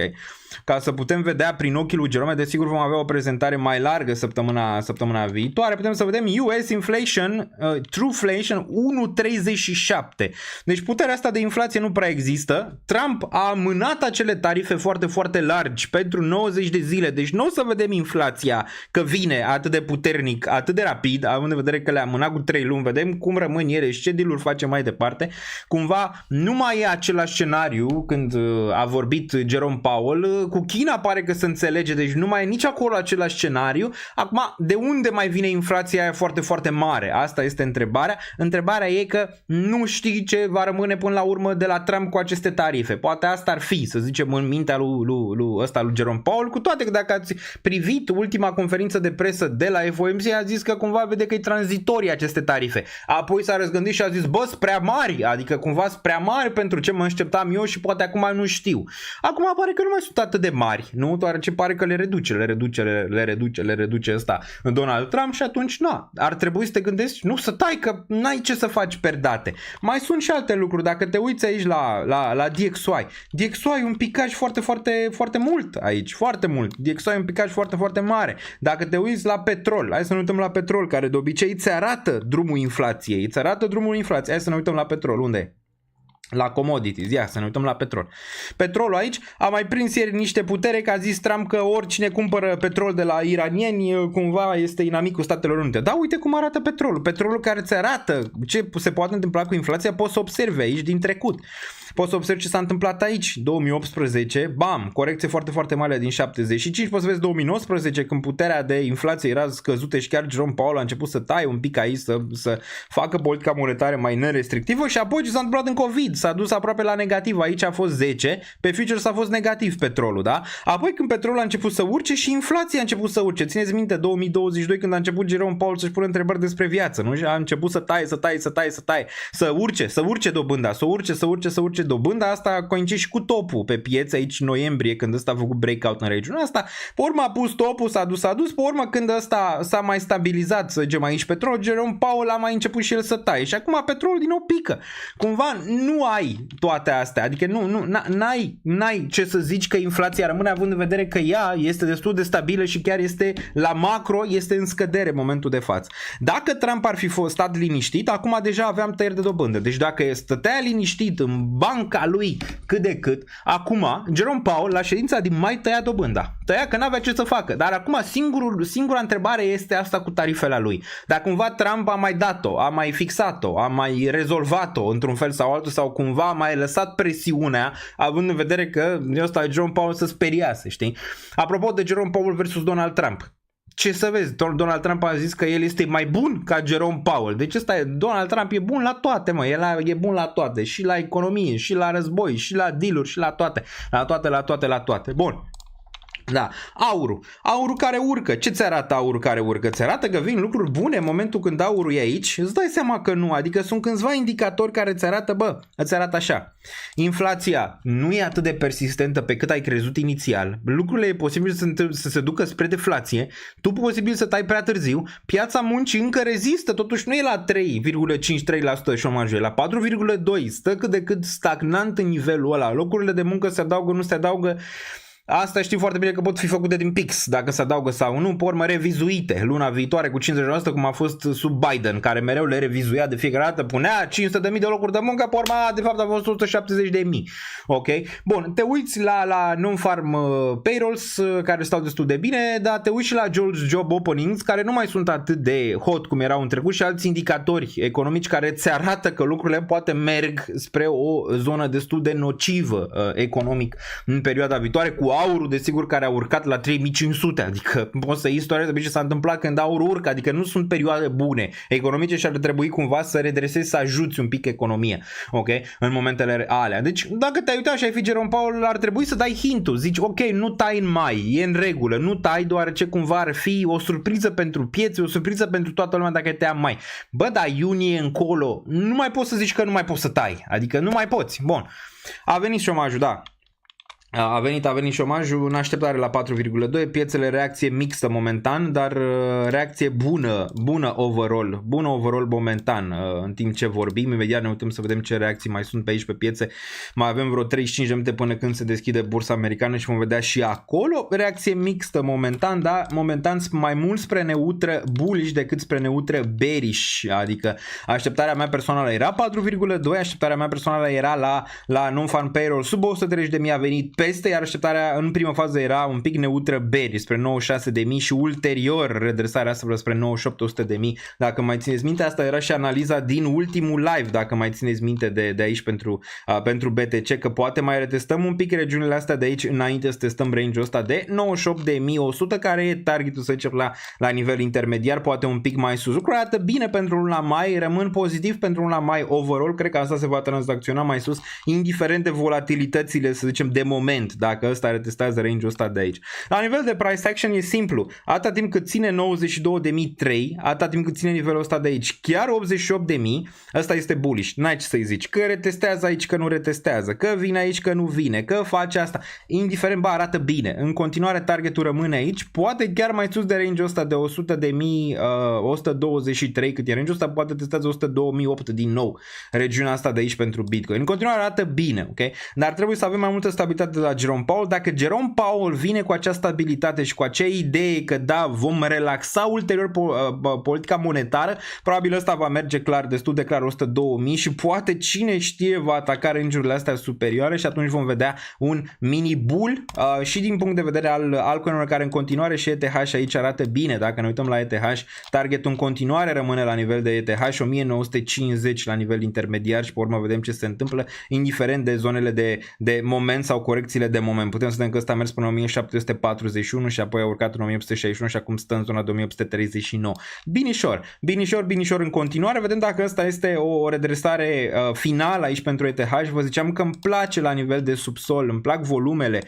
Ca să putem vedea prin ochii lui Jerome, desigur vom avea o prezentare mai largă săptămâna viitoare, putem să vedem US Inflation, Trueflation 1,37. Deci puterea asta de inflație nu prea există. Trump a amânat acele tarife foarte, foarte largi pentru 90 de zile, deci nu o să vedem inflația că vine atât de puternic, atât de rapid, având în vedere că le-a amânat cu 3 luni, vedem cum rămân ele și ce deal-uri face mai departe. Cumva nu mai e același scenariu când a vorbit Jerome Powell. Cu China pare că se înțelege, deci nu mai e nici acolo același scenariu. Acum, de unde mai vine inflația aia foarte, foarte mare? Asta este întrebarea. Întrebarea e că nu știi ce va rămâne până la urmă de la Trump cu aceste tarife. Poate asta ar fi, să zicem, în mintea lui Jerome Powell, cu toate că dacă ați privit ultima conferință de presă de la FOMC, a zis că cumva vede că e tranzitorii aceste tarife. Apoi s-a răzgândit și a zis, bă, sunt prea mari, adică cumva sunt prea mari pentru ce mă așteptam eu și poate acum nu știu. Acum pare că nu mai sunt atât de mari, nu? Doar ce pare că le reduce ăsta Donald Trump și atunci nu. Ar trebui să te gândești, nu, să tai că n-ai ce să faci per date. Mai sunt și alte lucruri, dacă te uiți aici la DXY. DXY e un picaj foarte, foarte, foarte mult aici, foarte mult. DXY e un picaj foarte, foarte mare. Dacă te uiți la petrol, hai să ne uităm la petrol, care de obicei îți arată drumul inflației, hai să ne uităm la petrol, unde e? La commodities, ia să ne uităm la petrol. Petrolul aici a mai prins ieri niște putere, că a zis Trump că oricine cumpără petrol de la iranieni cumva este inamicul Statelor Unite. Da, uite cum arată petrolul. Petrolul care îți arată ce se poate întâmpla cu inflația, poți să observi aici din trecut. Poți să observi ce s-a întâmplat aici, 2018, bam, corecție foarte, foarte mare din 75, poți să vezi 2019 când puterea de inflație era scăzută și chiar Jerome Powell a început să taie un pic aici, să facă politica monetară mai nerestrictivă și apoi ce s-a întâmplat în COVID, s-a dus aproape la negativ, aici a fost 10, pe futures a fost negativ petrolul, da? Apoi când petrolul a început să urce și inflația a început să urce, țineți minte 2022 când a început Jerome Powell să-și pună întrebări despre viață, nu? Și a început să taie, să urce dobânda, să urce dobânda, asta a coincis și cu topul pe piețe aici noiembrie când ăsta a făcut breakout în regiunea asta, pe urmă a pus topul, s-a dus, pe urmă când ăsta s-a mai stabilizat, să zicem aici petrol, Jerome Powell a mai început și el să taie și acum petrolul din nou pică. Cumva nu ai toate astea, adică n-ai ce să zici că inflația rămâne, având în vedere că ea este destul de stabilă și chiar este la macro, este în scădere în momentul de față. Dacă Trump ar fi fost stat liniștit, acum deja aveam tăieri de dobândă. Deci dacă stătea liniștit în banca lui cât de cât, acum Jerome Powell la ședința din mai tăia dobânda. Tăia că n-avea ce să facă. Dar acum singura întrebare este asta cu tarifele lui. Dacă cumva Trump a mai dat-o, a mai fixat-o, a mai rezolvat-o într-un fel sau altul sau cumva a mai lăsat presiunea, având în vedere că ăsta Jerome Powell se speriase, știi? Apropo de Jerome Powell versus Donald Trump. Ce să vezi, Donald Trump a zis că el este mai bun ca Jerome Powell. Deci Donald Trump e bun la toate, mă. El e bun la toate. Și la economie, și la război, și la deal-uri, și la toate. La toate. Bun. Da, aurul care urcă. Ce ți arată aurul care urcă? Ți arată că vin lucruri bune în momentul când aurul e aici? Îți dai seama că nu, adică sunt câțiva indicatori care îți arată, îți arată așa. Inflația nu e atât de persistentă pe cât ai crezut inițial. Lucrurile e posibil să se ducă spre deflație. Tu posibil să tai prea târziu. Piața muncii încă rezistă, totuși nu e la 3,53% șomajul, e la 4,2%. Stă cât de cât stagnant în nivelul ăla. Locurile de muncă se adaugă, nu se adaugă. Asta știi foarte bine că pot fi făcute din pix, dacă se adaugă sau nu, pe urmă revizuite luna viitoare cu 50%, cum a fost sub Biden, care mereu le revizuia de fiecare dată, punea 500.000 de locuri de muncă, pe urmă de fapt a fost 170.000. Ok? Bun, te uiți la non-farm payrolls, care stau destul de bine, dar te uiți și la job openings, care nu mai sunt atât de hot cum erau în trecut, și alți indicatori economici care ți arată că lucrurile poate merg spre o zonă destul de nocivă economic în perioada viitoare, cu aurul, desigur, care a urcat la 3500, adică poți să iei istoria de ce s-a întâmplat când aurul urcă, adică nu sunt perioade bune economice și ar trebui cumva să redresezi, să ajuți un pic economia, ok, în momentele alea. Deci dacă te-ai uitat și ai fi Jerome Powell, ar trebui să dai hintul, zici ok, nu tai în mai, e în regulă, nu tai deoarece cumva ar fi o surpriză pentru piețe, o surpriză pentru toată lumea dacă te ia în mai. Dar iunie încolo, nu mai poți să zici că nu mai poți să tai, adică nu mai poți. Bun, a venit șomajul, da. A venit șomajul în așteptare la 4,2, piețele reacție mixtă momentan, dar reacție bună overall momentan în timp ce vorbim. Imediat ne uităm să vedem ce reacții mai sunt pe aici pe piețe. Mai avem vreo 35 de minute până când se deschide bursa americană și vom vedea și acolo reacție mixtă momentan, da, momentan mai mult spre neutră bullish decât spre neutră bearish, adică așteptarea mea personală era 4,2, așteptarea mea personală era la non-farm payroll sub 130.000, a venit peste, iar așteptarea în prima fază era un pic neutră bearish spre 96.000 și ulterior redresarea asta spre 98.100.000. Dacă mai țineți minte, asta era și analiza din ultimul live, dacă mai țineți minte de aici pentru BTC, că poate mai retestăm un pic regiunile astea de aici înainte să testăm range-ul ăsta de 98.100, care e targetul, să zicem, la nivel intermediar, poate un pic mai sus. Lucrurile arată bine pentru luna mai, rămân pozitiv pentru luna mai overall, cred că asta se va tranzacționa mai sus, indiferent de volatilitățile, să zicem, de moment, dacă ăsta retestează range-ul ăsta de aici. La nivel de price action e simplu, atâta timp cât ține 92.003, atâta timp cât ține nivelul ăsta de aici, chiar 88.000, ăsta este bullish, n-ai ce să-i zici, că retestează aici, că nu retestează, că vine aici, că nu vine, că face asta, indiferent, arată bine. În continuare targetul rămâne aici, poate chiar mai sus de range-ul ăsta de 100.123, cât e range-ul ăsta, poate testează 102.008 din nou, regiunea asta de aici pentru Bitcoin. În continuare arată bine, ok? Dar trebuie să avem mai multă stabilitate de la Jerome Powell. Dacă Jerome Powell vine cu acea stabilitate și cu acea idee că da, vom relaxa ulterior politica monetară, probabil ăsta va merge clar, destul de clar 102.000 și poate, cine știe, va ataca range-urile astea superioare și atunci vom vedea un mini bull și din punct de vedere al altcoin-urilor, care în continuare și ETH aici arată bine. Dacă ne uităm la ETH, targetul în continuare rămâne la nivel de ETH 1950 la nivel intermediar și pe urmă vedem ce se întâmplă, indiferent de zonele de moment sau corecțiile de moment. Putem să vedem că ăsta a mers până 1741 și apoi a urcat în 1861 și acum stă în zona de 1839. Binișor în continuare. Vedem dacă ăsta este o redresare finală aici pentru ETH. Vă ziceam că îmi place la nivel de subsol, îmi plac volumele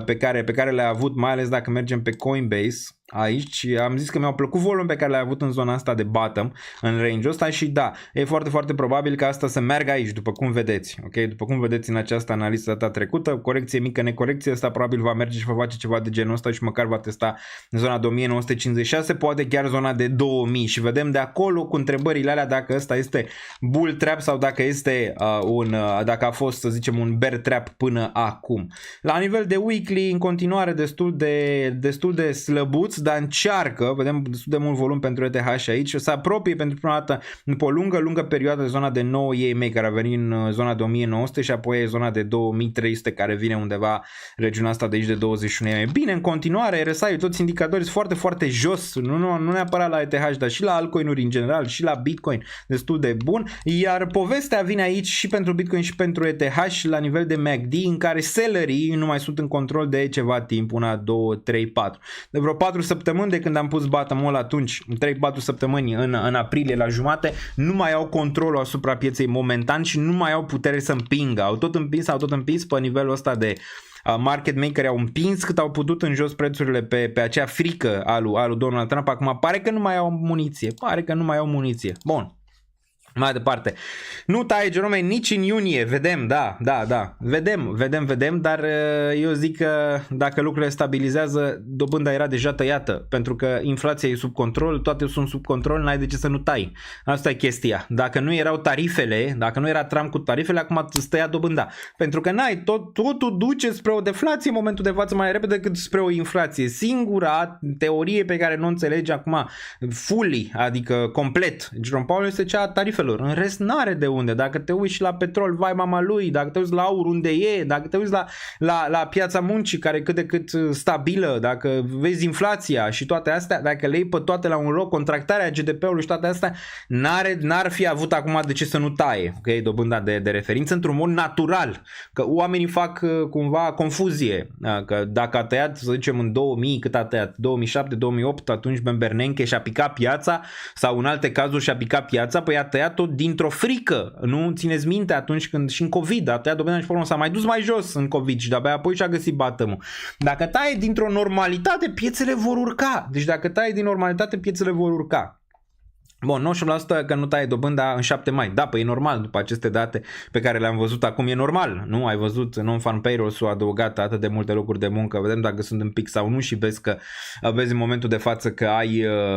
pe care le-a avut, mai ales dacă mergem pe Coinbase. Aici am zis că mi-au plăcut volumul pe care le-a avut în zona asta de bottom, în range-ul ăsta, și da, e foarte, foarte probabil că asta să meargă aici, după cum vedeți, ok? După cum vedeți în această analiză data trecută, corecție mică, necorecție, asta probabil va merge și va face ceva de genul ăsta și măcar va testa zona de 1956, poate chiar zona de 2000 și vedem de acolo cu întrebările alea dacă ăsta este bull trap sau dacă este dacă a fost, să zicem, un bear trap până acum. La nivel de weekly, în continuare destul de slăbuț, dar încearcă, vedem destul de mult volum pentru ETH și aici, se apropie pentru prima dată după o lungă perioadă de zona de 9 EMA, care a venit în zona de 1900 și apoi zona de 2300 care vine undeva regiunea asta de aici de 21 EMA. Bine, în continuare, RSI, toți indicatorii sunt foarte, foarte jos, nu neapărat la ETH, dar și la altcoin-uri în general și la Bitcoin, destul de bun, iar povestea vine aici și pentru Bitcoin și pentru ETH la nivel de MACD, în care sellerii nu mai sunt în control de ceva timp, 1, 2, 3, 4. De vreo 4 săptămâni de când am pus bottom-ul atunci, 3-4 săptămâni în aprilie la jumate, nu mai au controlul asupra pieței momentan și nu mai au putere să împingă. Au tot împins pe nivelul ăsta market makeri au împins cât au putut în jos prețurile pe acea frică a lui Donald Trump. Acum pare că nu mai au muniție. Bun. Mai departe. Nu taie, Jerome, nici în iunie. Vedem, da. Vedem, dar eu zic că dacă lucrurile stabilizează, dobânda era deja tăiată, pentru că inflația e sub control, toate sunt sub control, n-ai de ce să nu tai. Asta e chestia. Dacă nu erau tarifele, dacă nu era Trump cu tarifele, acum îți tăia dobânda. Pentru că totul duce spre o deflație în momentul de față mai repede decât spre o inflație. Singura teorie pe care nu înțelege acum fully, adică complet, Jerome Powell, este cea a tarifelor. În rest n-are de unde. Dacă te uiți la petrol, vai mama lui, dacă te uiți la aur unde e, dacă te uiți la piața muncii care cât de cât stabilă, dacă vezi inflația și toate astea, dacă le iei pe toate la un loc, contractarea GDP-ului și toate astea, n-ar fi avut acum de ce să nu taie, ok, dobânda de referință într-un mod natural, că oamenii fac cumva confuzie, că dacă a tăiat, să zicem în 2000, cât a tăiat, 2007-2008, atunci Ben Bernanke și-a picat piața sau în alte cazuri și-a picat piața, păi a tăiat tot dintr-o frică, nu țineți minte atunci când și în COVID a tăiat dobânda și s-a mai dus mai jos în COVID și de-abia apoi și-a găsit bottom-ul. Dacă taie dintr-o normalitate, piețele vor urca. Deci dacă taie din normalitate, piețele vor urca. Bun, 91% că nu taie dobânda în 7 mai. Da, păi e normal, după aceste date pe care le-am văzut acum, e normal. Nu? Ai văzut non-farm payroll-ul adăugat atât de multe locuri de muncă, vedem dacă sunt în pic sau nu și vezi în momentul de față că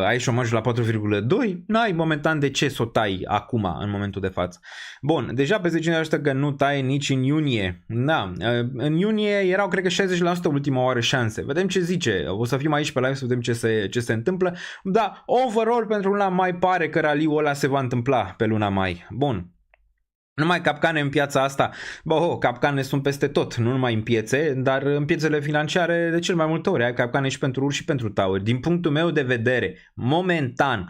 ai șomajul la 4,2, n-ai momentan de ce să o tai acum, în momentul de față. Bun, deja pe 10% că nu taie nici în iunie. Da, în iunie erau cred că 60% ultima oară șanse. Vedem ce zice, o să fim aici pe live să vedem ce se întâmplă. Da, overall pentru luna mai pare că raliul ăla se va întâmpla pe luna mai. Bun. Numai capcane în piața asta, capcane sunt peste tot, nu numai în piețe, dar în piețele financiare de cel mai multe ori ai capcane și pentru urși și pentru tauri. Din punctul meu de vedere, momentan,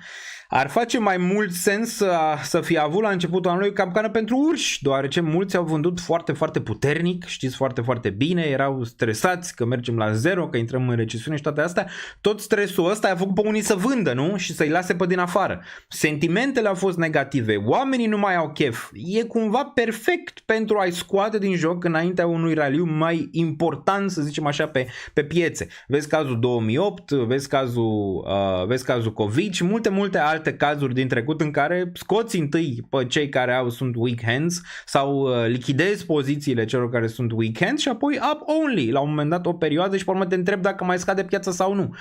ar face mai mult sens să fie avut la începutul anului capcană pentru urși, deoarece mulți au vândut foarte, foarte puternic, știți foarte, foarte bine, erau stresați că mergem la zero, că intrăm în recesiune și toate astea. Tot stresul ăsta a făcut pe unii să vândă, nu? Și să-i lase pe din afară. Sentimentele au fost negative, oamenii nu mai au chef. E cumva perfect pentru a-i scoate din joc înaintea unui raliu mai important, să zicem așa, pe piețe. Vezi cazul 2008, vezi cazul COVID și multe alte cazuri din trecut în care scoți întâi pe cei care sunt weak hands sau lichidezi pozițiile celor care sunt weak hands și apoi up only la un moment dat o perioadă și pe urmă te întreb dacă mai scade piața sau nu.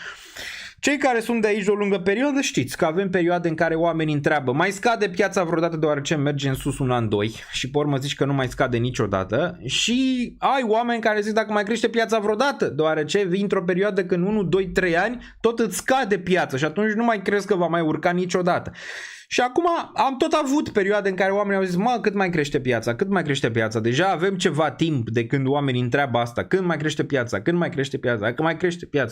Cei care sunt de aici o lungă perioadă știți că avem perioade în care oamenii întreabă mai scade piața vreodată deoarece merge în sus un an, doi și pe urmă zici că nu mai scade niciodată și ai oameni care zic dacă mai crește piața vreodată deoarece vii într-o perioadă când 1, 2, 3 ani tot îți scade piața și atunci nu mai crezi că va mai urca niciodată. Și acum am tot avut perioade în care oamenii au zis, cât mai crește piața, deja avem ceva timp de când oamenii întreabă asta, când mai crește piața,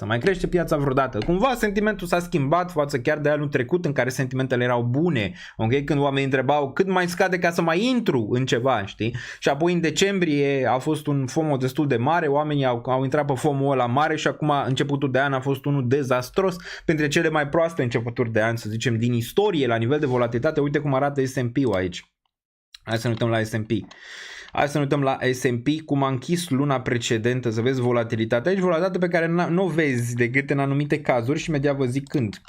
mai crește piața vreodată. Cumva sentimentul s-a schimbat față chiar de anul trecut în care sentimentele erau bune, ok? Când oamenii întrebau cât mai scade ca să mai intru în ceva, știi? Și apoi în decembrie a fost un FOMO destul de mare, oamenii au intrat pe FOMO ăla mare și acum începutul de an a fost unul dezastros, printre cele mai proaste începuturi de an, să zicem, din istorie la nivel de volatilitate. Uite cum arată S&P-ul aici. Hai să ne uităm la S&P, cum a închis luna precedentă, să vezi volatilitatea. Aici volatilitate pe care nu o vezi decât în anumite cazuri și imediat vă zic când.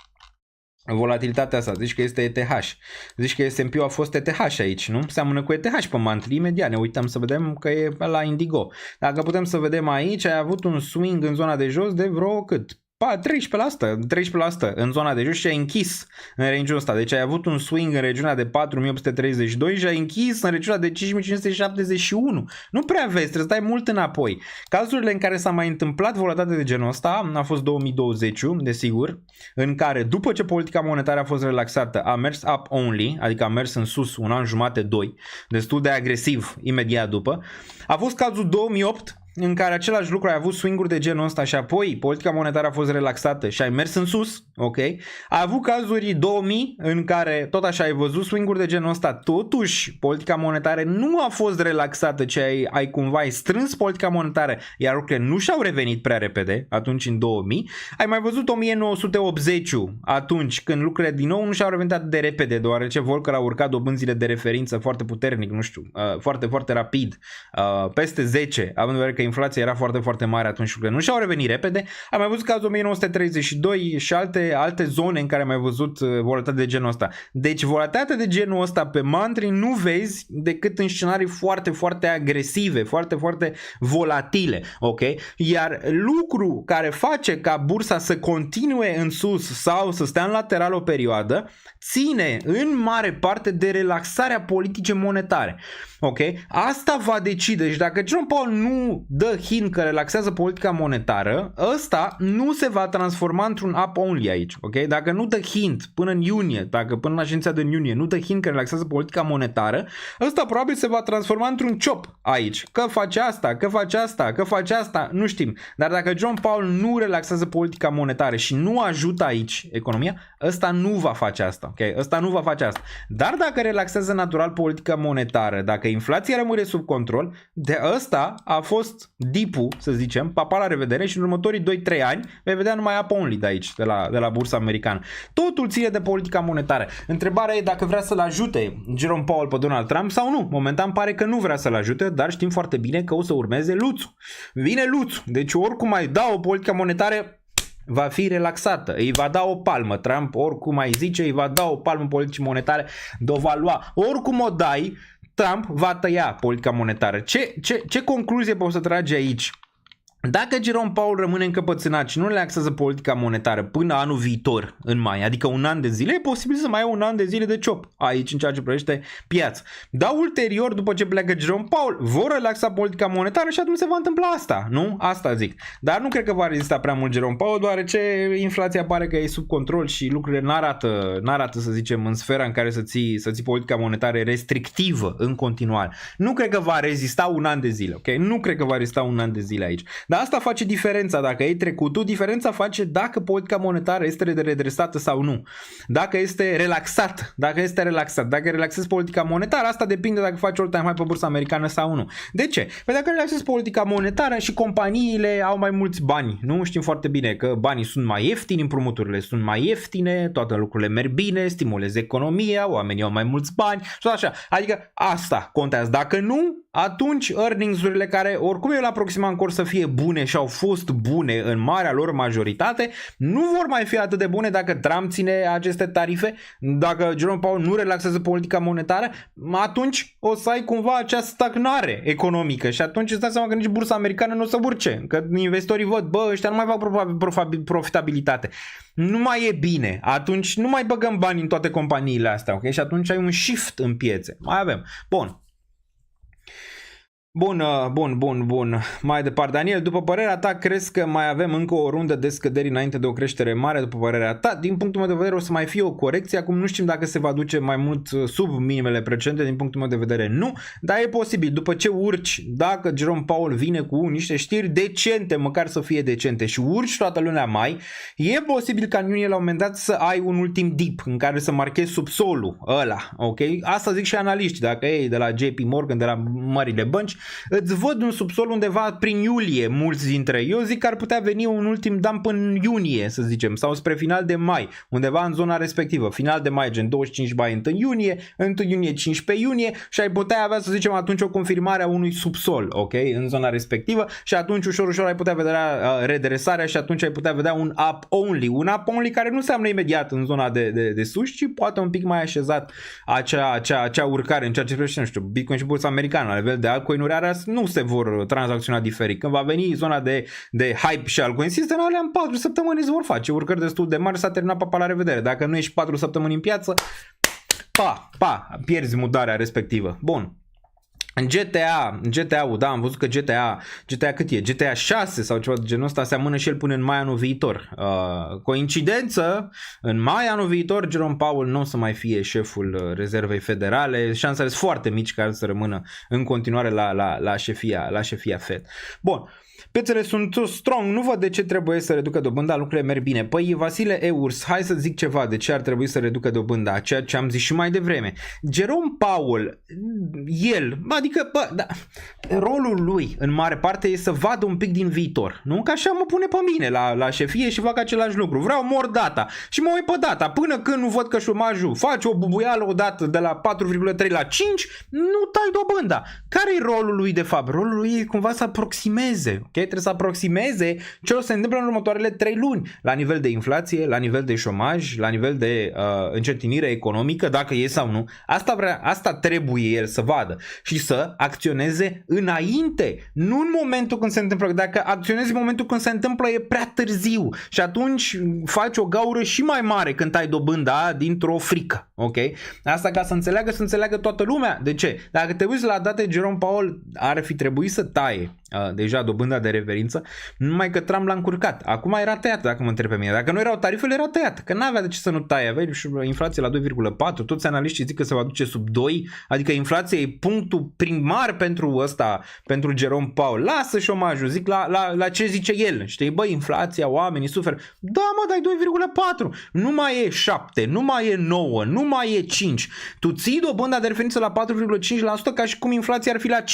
Volatilitatea asta, zici că este ETH. Zici că S&P-ul a fost ETH aici, nu? Seamănă cu ETH pe monthly, imediat ne uităm să vedem că e la Indigo. Dacă putem să vedem aici, ai avut un swing în zona de jos de vreo cât? 13% în zona de jos și ai închis în range-ul ăsta. Deci ai avut un swing în regiunea de 4832 și ai închis în regiunea de 5571. Nu prea vezi, trebuie să dai mult înapoi. Cazurile în care s-a mai întâmplat volatilitate de genul ăsta a fost 2020, desigur, în care după ce politica monetară a fost relaxată a mers up only, adică a mers în sus un an jumate, 2, destul de agresiv imediat după. A fost cazul 2008 în care același lucru, ai avut swing-uri de genul ăsta și apoi politica monetară a fost relaxată și ai mers în sus, ok? Ai avut cazuri 2000 în care tot așa ai văzut swing-uri de genul ăsta, totuși politica monetară nu a fost relaxată, ci ai cumva strâns politica monetară, iar lucrurile nu și-au revenit prea repede, atunci în 2000. Ai mai văzut 1980 atunci când lucrurile din nou nu și-au revenit atât de repede, deoarece Volcker a urcat dobânzile de referință foarte puternic, nu știu, foarte, foarte rapid, peste 10, având în vedere că inflația era foarte, foarte mare atunci, lucrurile nu și-au revenit repede. Am mai văzut cazul 1932 și alte zone în care am mai văzut volatilitate de genul ăsta. Deci volatilitatea de genul ăsta pe mantri nu vezi decât în scenarii foarte, foarte agresive, foarte, foarte volatile, ok? Iar lucru care face ca bursa să continue în sus sau să stea în lateral o perioadă, ține în mare parte de relaxarea politicii monetare. Ok? Asta va decide și dacă Jerome Powell nu dă hint că relaxează politica monetară, ăsta nu se va transforma într-un up-only aici. Ok? Dacă nu dă hint până în iunie, dacă până la ședința de iunie nu dă hint că relaxează politica monetară, ăsta probabil se va transforma într-un chop aici. Că face asta, că face asta, că face asta, nu știm. Dar dacă Jerome Powell nu relaxează politica monetară și nu ajută aici economia, ăsta nu va face asta. Ok? Ăsta nu va face asta. Dar dacă relaxează natural politica monetară, dacă inflația rămâne sub control, de ăsta a fost dipul, să zicem, papa la revedere și în următorii 2-3 ani vei vedea numai up-only de aici, de la bursa americană. Totul ține de politica monetară. Întrebarea e dacă vrea să-l ajute Jerome Powell pe Donald Trump sau nu. Momentan pare că nu vrea să-l ajute, dar știm foarte bine că o să urmeze luțul. Vine luțul, deci oricum mai dau o politică monetară va fi relaxată, îi va da o palmă. Trump oricum mai zice, îi va da o palmă politicii monetare, o va lua. Oricum o dai, Trump va tăia politica monetară. Ce concluzie poți să tragi aici? Dacă Jerome Powell rămâne încăpățânat și nu relaxează politica monetară până anul viitor, în mai, adică un an de zile, e posibil să mai ai un an de zile de ciop aici în ceea ce privește piața. Dar ulterior, după ce pleacă Jerome Powell, vor relaxa politica monetară și atunci se va întâmpla asta, nu? Asta zic. Dar nu cred că va rezista prea mult Jerome Powell, deoarece inflația pare că e sub control și lucrurile n-arată, să zicem, în sfera în care să ții politica monetară restrictivă în continuare. Nu cred că va rezista un an de zile, ok? Nu cred că va rezista un an de zile aici. Dar asta face diferența, dacă e trecutul, diferența face dacă politica monetară este redresată sau nu. Dacă este relaxat, dacă relaxezi politica monetară, asta depinde dacă faci all-time high pe bursa americană sau nu. De ce? Păi dacă relaxezi politica monetară și companiile au mai mulți bani, nu? Știm foarte bine că banii sunt mai ieftini, împrumuturile sunt mai ieftine, toate lucrurile merg bine, stimulezi economia, oamenii au mai mulți bani și tot așa. Adică asta contează. Dacă nu, atunci earnings-urile care oricum eu la aproxima încor să fie bune și au fost bune în marea lor majoritate, nu vor mai fi atât de bune dacă Trump ține aceste tarife, dacă Jerome Powell nu relaxează politica monetară, atunci o să ai cumva acea stagnare economică și atunci îți dai seama că nici bursa americană nu o să urce, că investitorii văd, bă, ăștia nu mai fac profitabilitate. Nu mai e bine, atunci nu mai băgăm bani în toate companiile astea, ok? Și atunci ai un shift în piețe. Mai avem. Bun. Bun. Mai departe, Daniel, după părerea ta, crezi că mai avem încă o rundă de scăderi înainte de o creștere mare, după părerea ta? Din punctul meu de vedere o să mai fie o corecție, acum nu știm dacă se va duce mai mult sub minimele precedente, din punctul meu de vedere nu, dar e posibil, după ce urci, dacă Jerome Powell vine cu niște știri decente, măcar să fie decente și urci toată luna mai, e posibil ca în iunie la un moment dat să ai un ultim dip în care să marchezi subsolul ăla, ok? Asta zic și analiști, dacă ei de la JP Morgan, de la marile bănci, îți văd un subsol undeva prin iulie, mulți dintre ei. Eu zic că ar putea veni un ultim dump în iunie, să zicem, sau spre final de mai, undeva în zona respectivă. Final de mai, gen 25 mai, 1 iunie, 1 iunie, 15 iunie și ai putea avea, să zicem, atunci o confirmare a unui subsol, ok, în zona respectivă și atunci ușor ai putea vedea redresarea și atunci ai putea vedea un up only. Un up only care nu înseamnă imediat în zona de sus, ci poate un pic mai așezat acea urcare în ceea ce privește, nu știu, Bitcoin și bursa americană, la nivel de altcoin-uri nu se vor tranzacționa diferit. Când va veni zona de hype și altcoin system, alea în 4 săptămâni se vor face urcări destul de mari, s-a terminat, papa, la revedere. Dacă nu ești 4 săptămâni în piață, pierzi mutarea respectivă. Bun. În GTA-ul, da, am văzut că GTA cât e? GTA 6 sau ceva de genul ăsta seamănă și el până în mai anul viitor. Coincidență, în mai anul viitor Jerome Powell nu o să mai fie șeful Rezervei Federale, șansele sunt foarte mici ca să rămână în continuare la șefia Fed. Bun. Piețele sunt strong, nu văd de ce trebuie să reducă dobânda, lucrurile merg bine. Păi Vasile Eurs, hai să zic ceva, de ce ar trebui să reducă dobânda, ceea ce am zis și mai devreme. Jerome Powell, el, adică, da, rolul lui în mare parte e să vadă un pic din viitor, nu? Că așa mă pune pe mine la șefie și fac același lucru. Vreau mor data și mă uit pe data, până când nu văd că șomajul face o bubuială odată de la 4,3 la 5, nu tai dobânda. Care e rolul lui de fapt? Rolul lui e cumva să aproximeze, ok? Trebuie să aproximeze ce o să se întâmple în următoarele 3 luni la nivel de inflație, la nivel de șomaj, la nivel de încetinire economică, dacă e sau nu. Asta trebuie el să vadă și să acționeze înainte, nu în momentul când se întâmplă. Dacă acționezi în momentul când se întâmplă e prea târziu și atunci faci o gaură și mai mare când ai dobânda dintr-o frică, ok? Asta ca să înțeleagă toată lumea. De ce? Dacă te uiți la date, Jerome Powell ar fi trebuit să taie deja dobânda de referință, numai că Trump l-a încurcat. Acum era tăiat, dacă mă întreb pe mine. Dacă nu erau tarifele, era tăiat. Că n-avea de ce să nu taie. Aveai inflație la 2,4, toți analiștii zic că se va duce sub 2, adică inflația e punctul primar pentru ăsta, pentru Jerome Powell. Lasă șomajul, zic la ce zice el. Știi, băi, inflația, oamenii suferă. Da, mă, dai 2,4. Nu mai e 7, nu mai e 9, nu mai e 5. Tu ții dobânda de referință la 4,5% ca și cum inflația ar fi la 5%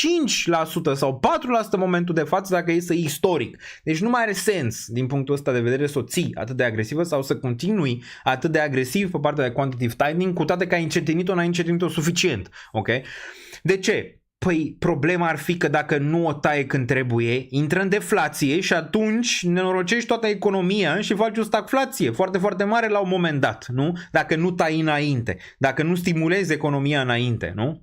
sau 4% în momentul de față dacă e să istoric. Deci nu mai are sens din punctul ăsta de vedere să o ții atât de agresivă sau să continui atât de agresiv pe partea de quantitative tightening, cu toate că ai încetinit-o, n-ai încetinit-o suficient. Ok? De ce? Păi problema ar fi că dacă nu o taie când trebuie, intră în deflație și atunci nenorocești toată economia și faci o stagflație foarte, foarte mare la un moment dat, nu? Dacă nu tai înainte, dacă nu stimulezi economia înainte, nu?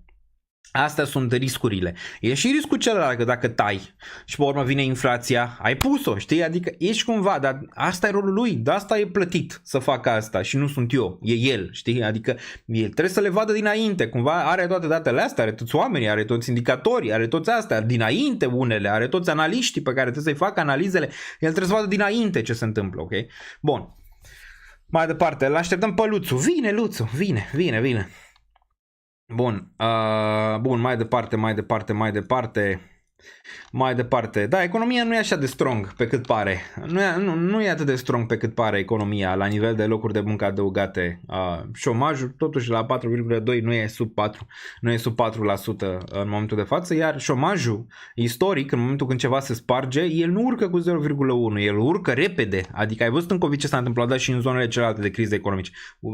Astea sunt riscurile. E și riscul celălalt, că dacă tai și pe urmă vine inflația, ai pus-o, știi? Adică ești cumva, dar asta e rolul lui, de asta e plătit să facă asta și nu sunt eu, e el, știi? Adică el trebuie să le vadă dinainte, cumva are toate datele astea, are toți oamenii, are toți indicatorii, are toți astea, dinainte unele, are toți analiștii pe care trebuie să-i facă analizele, el trebuie să vadă dinainte ce se întâmplă, ok? Bun, mai departe, îl așteptăm pe Luțu, vine Luțu, vine. Bun, mai departe. Da, economia nu e așa de strong pe cât pare. Nu e atât de strong pe cât pare economia la nivel de locuri de muncă adăugate. Șomajul totuși la 4,2 nu e sub 4, nu e sub 4% în momentul de față, iar șomajul istoric, în momentul când ceva se sparge, el nu urcă cu 0,1, el urcă repede. Adică ai văzut în COVID ce s-a întâmplat și în zonele celelalte de crize economice.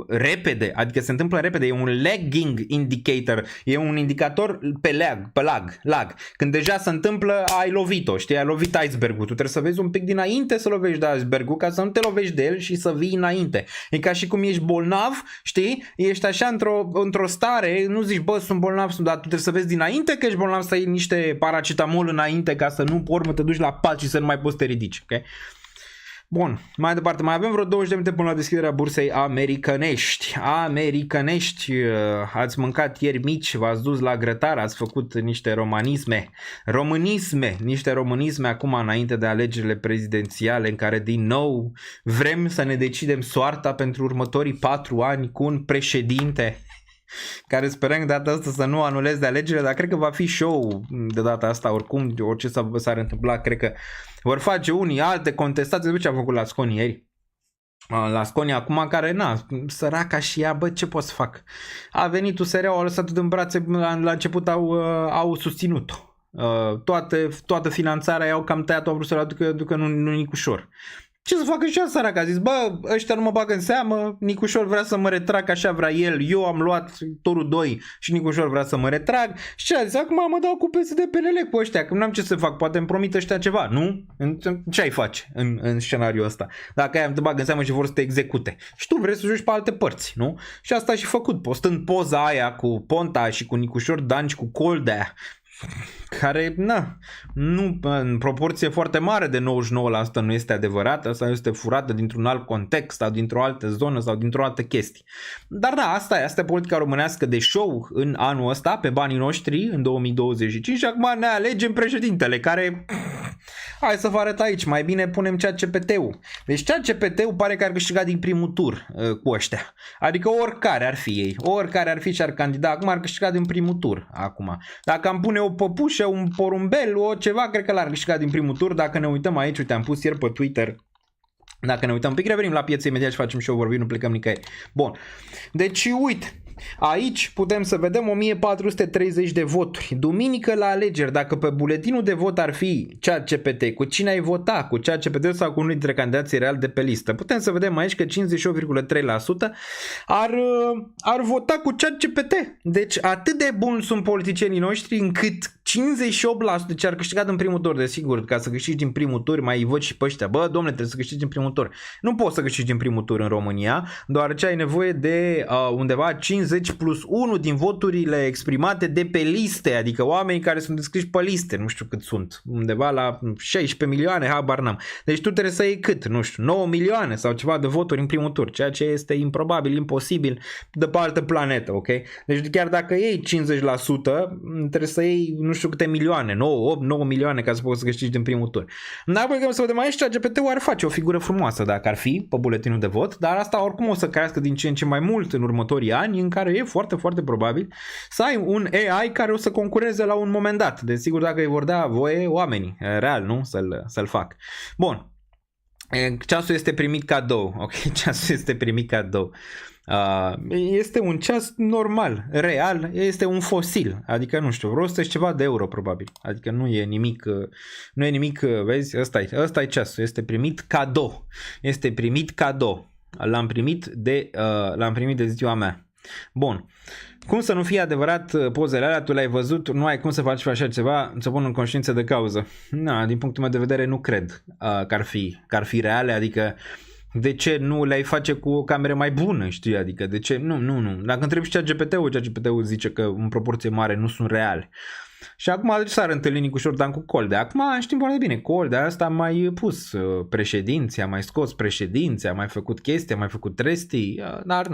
Repede, adică se întâmplă repede, e un lagging indicator, e un indicator pe lag. Când deja se întâmplă, ai lovit-o, știi, ai lovit iceberg-ul. Tu trebuie să vezi un pic dinainte să lovești de iceberg-ul ca să nu te lovești de el și să vii înainte. E ca și cum ești bolnav, știi, ești așa într-o stare, nu zici, bă, sunt bolnav, dar tu trebuie să vezi dinainte că ești bolnav, să iei niște paracetamol înainte ca să nu, pe urmă, te duci la pat și să nu mai poți să te ridici, ok? Bun, mai departe, mai avem vreo 20 de minute până la deschiderea bursei americanești. Ați mâncat ieri mici, v-ați dus la grătar, ați făcut niște niște românisme acum înainte de alegerile prezidențiale în care din nou vrem să ne decidem soarta pentru următorii 4 ani cu un președinte care sperăm de data asta să nu anuleze alegerile, dar cred că va fi show de data asta oricum, orice s-ar întâmpla, cred că vor face unii alte contestații. De ce a făcut la Sconi ieri? La Sconi acum, care, săraca și ea, bă, ce pot să fac? A venit USR-ul, au lăsat în brațe, la început au susținut-o. Toată finanțarea i-au cam tăiat-o, au vrut să-l aducă nu Nicușor. Ce să facă și ea, săraca? A zis, bă, ăștia nu mă bagă în seamă, Nicușor vrea să mă retrag, așa vrea el, eu am luat turul 2 și Nicușor vrea să mă retrag. Și ce a zis? Acum mă dau cu PSD-PNL cu ăștia, că nu am ce să fac, poate îmi promit ăștia ceva, nu? Ce ai face în scenariul ăsta? Dacă aia te bagă în seamă și vor să te execute. Și tu vrei să joci pe alte părți, nu? Și asta a și făcut, postând poza aia cu Ponta și cu Nicușor Dan și cu Coldea, care, nu, în proporție foarte mare de 99% nu este adevărată, asta este furată dintr-un alt context sau dintr-o altă zonă sau dintr-o altă chestie. Dar da, asta e politica românească de show în anul ăsta, pe banii noștri, în 2025, și acum ne alegem președintele, care Hai să vă arăt aici, mai bine punem ChatGPT-ul. Deci ChatGPT-ul pare că ar câștiga din primul tur cu ăștia. Adică oricare ar fi ei, oricare ar fi și ar candida, acum ar câștiga din primul tur. Acum. Dacă am pune o păpușă, un porumbel, o ceva, cred că l-ar câștiga din primul tur. Dacă ne uităm aici, uite, am pus ieri pe Twitter. Dacă ne uităm un pic, revenim la piețe imediat și facem și o vorbire, nu plecăm nicăieri. Bun. Deci, uite. Aici putem să vedem 1430 de voturi. Duminică la alegeri, dacă pe buletinul de vot ar fi ChatGPT, cu cine ai vota? Cu ChatGPT sau cu unul dintre candidații reali de pe listă? Putem să vedem aici că 58,3% ar vota cu ChatGPT. Deci atât de buni sunt politicienii noștri încât 58%, deci ar câștiga din primul tur, desigur, ca să câștigi din primul tur, mai văd și pe ăștia. Bă, domne, trebuie să câștigi din primul tur. Nu poți să câștigi din primul tur în România, deoarece ai nevoie de undeva 50 plus 1 din voturile exprimate de pe liste, adică oameni care sunt înscriși pe liste, nu știu cât sunt, undeva la 16 milioane, habar n-am. Deci tu trebuie să iei cât, nu știu, 9 milioane sau ceva de voturi în primul tur, ceea ce este improbabil, imposibil, de pe altă planetă, ok? Deci chiar dacă iei 50%, trebuie să iei nu știu câte milioane, 9 milioane ca să poți să câștigi din primul tur. Dacă să vedem aici, ChatGPT-ul ar face o figură frumoasă dacă ar fi pe buletinul de vot, dar asta oricum o să crească din ce în ce mai mult în următorii ani, în care e foarte, foarte probabil să ai un AI care o să concureze la un moment dat. Desigur, dacă îi vor da voie oamenii, real, nu? Să-l fac. Bun. Ceasul este primit cadou. Ok, ceasul este primit cadou. Este un ceas normal, real, este un fosil, adică nu știu, vreo 100 și ceva de euro probabil, adică nu e nimic, vezi, ăsta e ceasul, este primit cadou, l-am primit de ziua mea. Bun. Cum să nu fie adevărat pozele alea, tu le-ai văzut, nu ai cum să faci așa ceva, să pun în conștiință de cauză. Na, din punctul meu de vedere nu cred că ar fi reale, adică de ce nu le-ai face cu o cameră mai bună, știi, adică de ce, nu. Dacă întrebi și ChatGPT-ul zice că în proporție mare nu sunt reale. Și acum de ce s-ar întâlni Nicu Șordan cu Coldea? Acum știm foarte bine, Coldea asta a mai pus președinții, a mai scos președinții, a mai făcut chestii, a mai făcut trestii, dar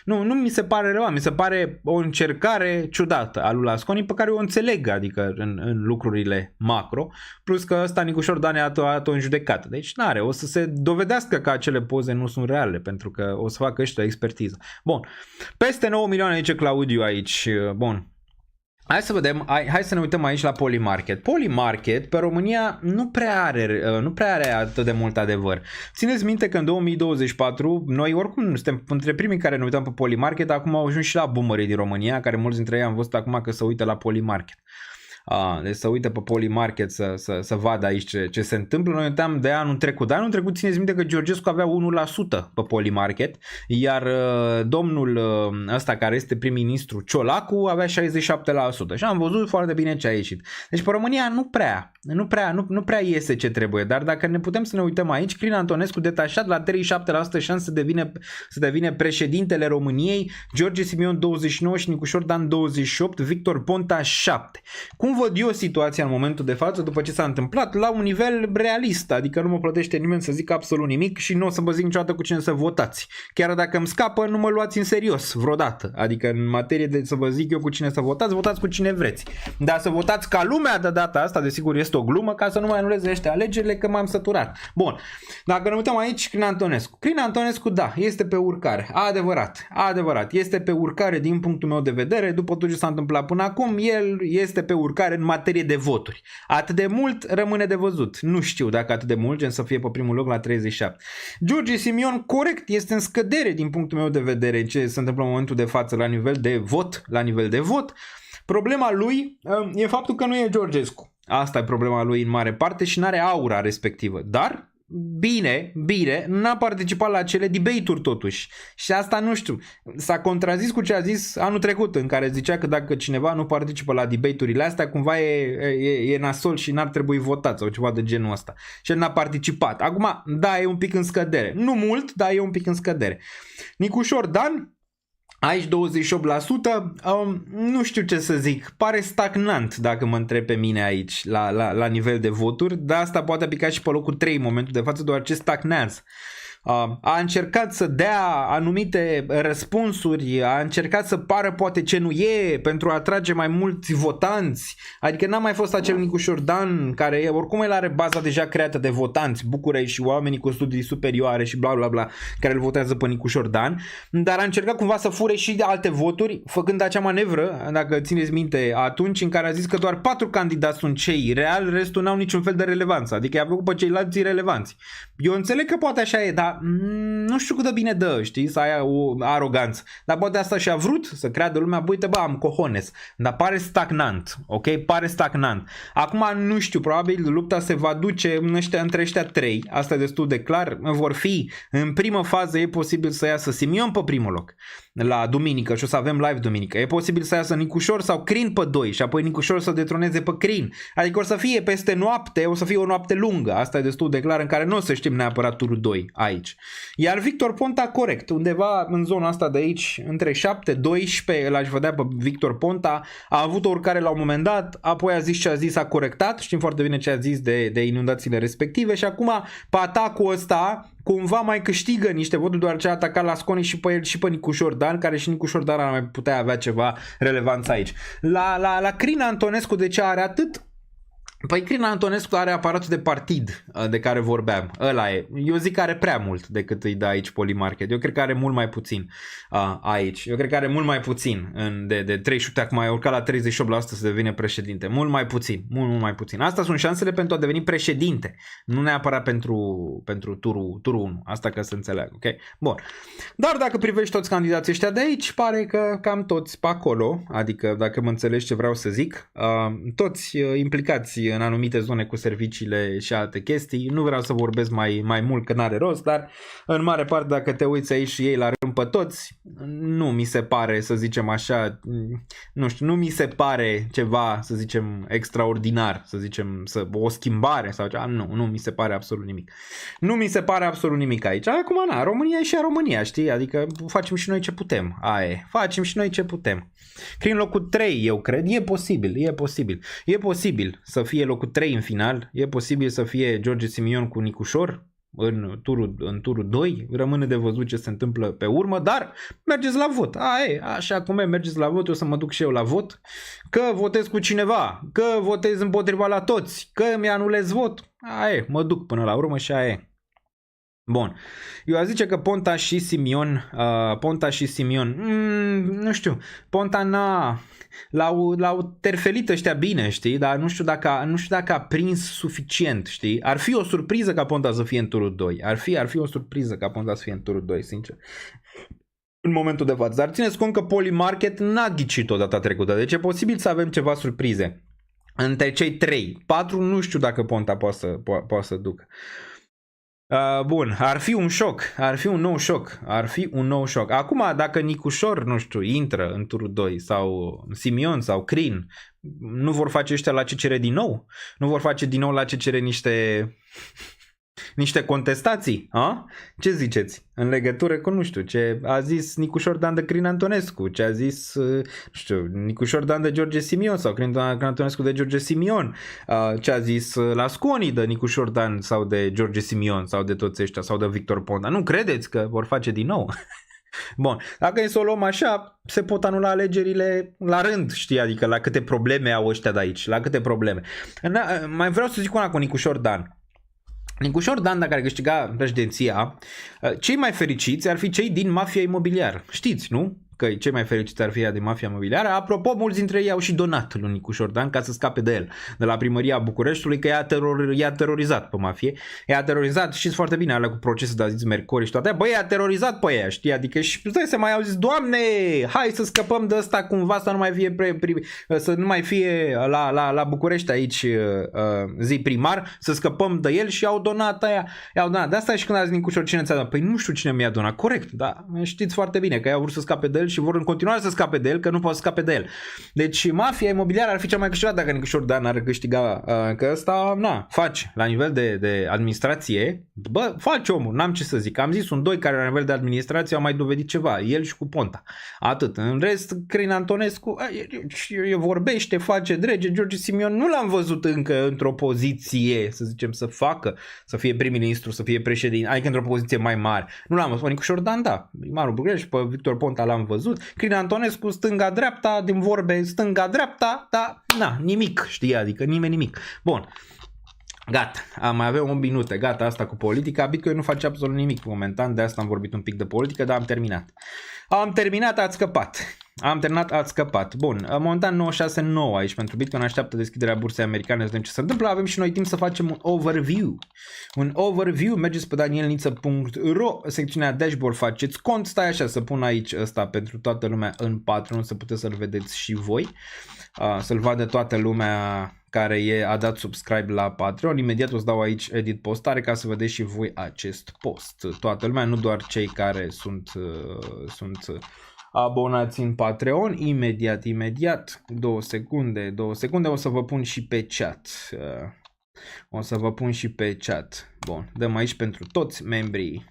nu mi se pare rău, mi se pare o încercare ciudată a lui Lasconi pe care o înțeleg, adică în lucrurile macro, plus că ăsta Nicu Șordan a dat-o în judecată. Deci n-are, o să se dovedească că acele poze nu sunt reale, pentru că o să facă ăștia expertiză. Bun, peste 9 milioane zice Claudiu aici, bun. Hai să vedem, hai să ne uităm aici la Polymarket. Polymarket pe România nu prea are atât de mult adevăr. Țineți minte că în 2024 noi oricum suntem între primii care ne uităm pe Polymarket, acum au ajuns și la boomerii din România, care mulți dintre ei am văzut acum că se uită la Polymarket. Deci să uite pe Polymarket să vadă aici ce se întâmplă. Noi uitam de anul trecut. De anul trecut țineți minte că Georgescu avea 1% pe Polymarket, iar domnul ăsta care este prim-ministru Ciolacu avea 67%. Și am văzut foarte bine ce a ieșit. Deci pe România nu prea iese ce trebuie, dar dacă ne putem să ne uităm aici, Crin Antonescu detașat la 37% șanse să devine președintele României, George Simion 29 și Nicu Șordan 28, Victor Ponta 7. Cum văd eu situația în momentul de față după ce s-a întâmplat? La un nivel realist, adică nu mă plătește nimeni să zic absolut nimic și nu o să vă zic niciodată cu cine să votați. Chiar dacă îmi scapă, nu mă luați în serios vreodată. Adică în materie de să vă zic eu cu cine să votați cu cine vreți. Dar să votați ca lumea de data asta, desigur este o glumă, ca să nu mai anuleze ăștia alegerile, că m-am săturat. Bun, dacă ne uităm aici, Crin Antonescu. Crin Antonescu, da, este pe urcare. Adevărat, este pe urcare din punctul meu de vedere, după tot ce s-a întâmplat până acum, el este pe urcare în materie de voturi. Atât de mult rămâne de văzut. Nu știu dacă atât de mult, gen să fie pe primul loc la 37. George Simion, corect, este în scădere din punctul meu de vedere ce se întâmplă în momentul de față la nivel de vot. Problema lui e faptul că nu e Georgescu. Asta e problema lui în mare parte și n-are aura respectivă. Dar bine, n-a participat la acele debate-uri totuși. Și asta nu știu, s-a contrazis cu ce a zis anul trecut, în care zicea că dacă cineva nu participă la debate-urile astea, cumva e nasol și n-ar trebui votat sau ceva de genul ăsta. Și el n-a participat. Acum, da, e un pic în scădere. Nu mult, dar e un pic în scădere. Nicu Șordan, aici 28%, nu știu ce să zic, pare stagnant dacă mă întreb pe mine aici la nivel de voturi, dar asta poate pica și pe locul 3 în momentul de față, deoarece stagnează. a încercat să dea anumite răspunsuri, a încercat să pară poate ce nu e pentru a atrage mai mulți votanți, adică n-a mai fost acel Nicușor Dan care oricum el are baza deja creată de votanți, București și oamenii cu studii superioare și bla bla bla care îl votează pe Nicușor Dan, dar a încercat cumva să fure și de alte voturi, făcând acea manevră, dacă țineți minte, atunci în care a zis că doar 4 candidați sunt cei real, restul n-au niciun fel de relevanță, adică i-a făcut pe ceilalți irelevanți. Eu înțeleg că poate așa e, dar nu știu cât de bine dă, știi, să ai o aroganță. Dar poate asta și-a vrut, să creadă lumea, uite bă, am cojones. Dar pare stagnant, ok? Pare stagnant. Acum nu știu, probabil lupta se va duce între ăștia 3, asta e destul de clar, vor fi, în primă fază e posibil să iasă Simion pe primul loc, la duminică și o să avem live duminică. E posibil să iasă Nicușor sau Crin pe 2 și apoi Nicușor să detroneze pe Crin. Adică o să fie peste noapte, o să fie o noapte lungă, asta e destul de clar, în care nu o să știm neapărat turul 2 aici. Iar Victor Ponta, corect, undeva în zona asta de aici, între 7-12, l-aș vedea pe Victor Ponta, a avut o urcare la un moment dat, apoi a zis ce a zis, a corectat, știm foarte bine ce a zis de inundațiile respective și acum pe atacul ăsta cumva mai câștigă niște voturi, doar ce a atacat la Sconi și pe el și pe Nicușor Dan, care și Nicușor Dan ar mai putea avea ceva relevanță aici. La Crin Antonescu de ce are atât? Păi Crin Antonescu are aparatul de partid de care vorbeam, ăla e. Eu zic că are prea mult decât îi dă aici Polymarket. Eu cred că are mult mai puțin aici. Eu cred că are mult mai puțin de 37, acum a urcat la 38% să devine președinte. Mult mai puțin, mult mai puțin. Asta sunt șansele pentru a deveni președinte, nu neapărat pentru turul 1. Asta ca să înțeleg, ok? Bun. Dar dacă privești toți candidații ăștia de aici, pare că cam toți pe acolo, adică dacă mă înțelegi ce vreau să zic, toți implicați în anumite zone cu serviciile și alte chestii. Nu vreau să vorbesc mai mult că n-are rost, dar în mare parte dacă te uiți aici și ei la rând pe toți, nu mi se pare, să zicem așa, nu știu, nu mi se pare ceva, să zicem, extraordinar, să zicem, o schimbare sau ceva, nu mi se pare absolut nimic. Nu mi se pare absolut nimic aici. Acum, România e și a România, știi? Adică facem și noi ce putem. Facem și noi ce putem. Prin locul 3, eu cred, e posibil să fie locul 3 în final, e posibil să fie George Simion cu Nicușor în turul 2, rămâne de văzut ce se întâmplă pe urmă, dar mergeți la vot, așa cum mergeți la vot, eu să mă duc și eu la vot, că votez cu cineva, că votez împotriva la toți, că mi-anulez vot, mă duc până la urmă și aia e. Bun, eu aș zice că Ponta și Simion, nu știu, Ponta l-au terfelit ăștia bine, știi, dar nu știu dacă a prins suficient, știi, ar fi o surpriză ca Ponta să fie în turul 2, ar fi o surpriză ca Ponta să fie în turul 2, sincer, în momentul de față, dar țineți cont că Polymarket n-a ghicit-o data trecută, deci e posibil să avem ceva surprize între cei 3, 4 nu știu dacă Ponta poate să ducă. Bun, ar fi un șoc, ar fi un nou șoc. Acum, dacă Nicușor, nu știu, intră în turul 2 sau Simion sau Crin, nu vor face ăștia la CCR din nou? Nu vor face din nou la CCR niște contestații? Ce ziceți? În legătură cu, nu știu, ce a zis Nicușor Dan de Crin Antonescu, ce a zis, nu știu, Nicușor Dan de George Simion sau Crin Antonescu de George Simion, ce a zis la Sconi de Nicușor Dan sau de George Simion sau de toți ăștia sau de Victor Ponta. Nu credeți că vor face din nou? Bun, dacă e să o luăm așa, se pot anula alegerile la rând, știi, adică la câte probleme au ăștia de aici, la câte probleme. Mai vreau să zic una cu Nicușor Dan. Nicușor Dan, dacă ar câștiga președinția, cei mai fericiți ar fi cei din mafia imobiliară. Știți, nu? Că cei mai fericiți ar fi ea de mafia imobiliară. Apropo, mulți dintre ei au și donat lui Nicușor Dan ca să scape de el, de la primăria Bucureștiului, că i-a terorizat pe mafie. I-a terorizat, știți foarte bine, alea cu procesul de Aziz Mercuri și toate. Băi, i-a terorizat pe ea, știi? Adică și stai să mai au zis, Doamne, hai să scăpăm de ăsta cumva, să nu mai fie să nu mai fie la București aici zi primar, să scăpăm de el și i-au donat aia. I-au donat. De asta și când a zis Nicușor, cine ți-a donat? Păi nu știu cine mi-a donat. Corect, da. Știți foarte bine că i-au vrut să scape de el și vor în continuare să scape de el, că nu poate să scape de el. Deci mafia imobiliară ar fi cea mai câștigat dacă Nicu Șordan ar câștiga, că ăsta, face, la nivel de administrație, face omul, n-am ce să zic. Am zis, sunt doi care la nivel de administrație au mai dovedit ceva, el și cu Ponta. Atât. În rest, Crin Antonescu vorbește, face drege, George Simion nu l-am văzut încă într-o poziție, să zicem, să fie prim-ministru, să fie președinte, adică într-o poziție mai mare. Nu l-am văzut. Nicu Șordan, da. Primarul București, pe Victor Ponta l-am văzut. Crin Antonescu, stânga-dreapta, din vorbe stânga-dreapta, da, nimic, știi, adică nimeni nimic. Bun. Gata, mai avem 8 minute, gata, asta cu politica. Bitcoin nu face absolut nimic momentan, de asta am vorbit un pic de politică, dar am terminat. Ați scăpat. Bun, momentan 969 aici pentru Bitcoin, așteaptă deschiderea bursei americane, să vedem ce se întâmplă. Avem și noi timp să facem un overview. Mergeți pe danielniță.ro, secțiunea dashboard, faceți cont, stai așa să pun aici ăsta pentru toată lumea în Patreon, să puteți să-l vedeți și voi, să-l vadă toată lumea care a dat subscribe la Patreon. Imediat o să dau aici edit postare ca să vedeți și voi acest post. Toată lumea, nu doar cei care sunt abonați în Patreon. Imediat, 2 secunde, o să vă pun și pe chat. Bun, dăm aici pentru toți membrii.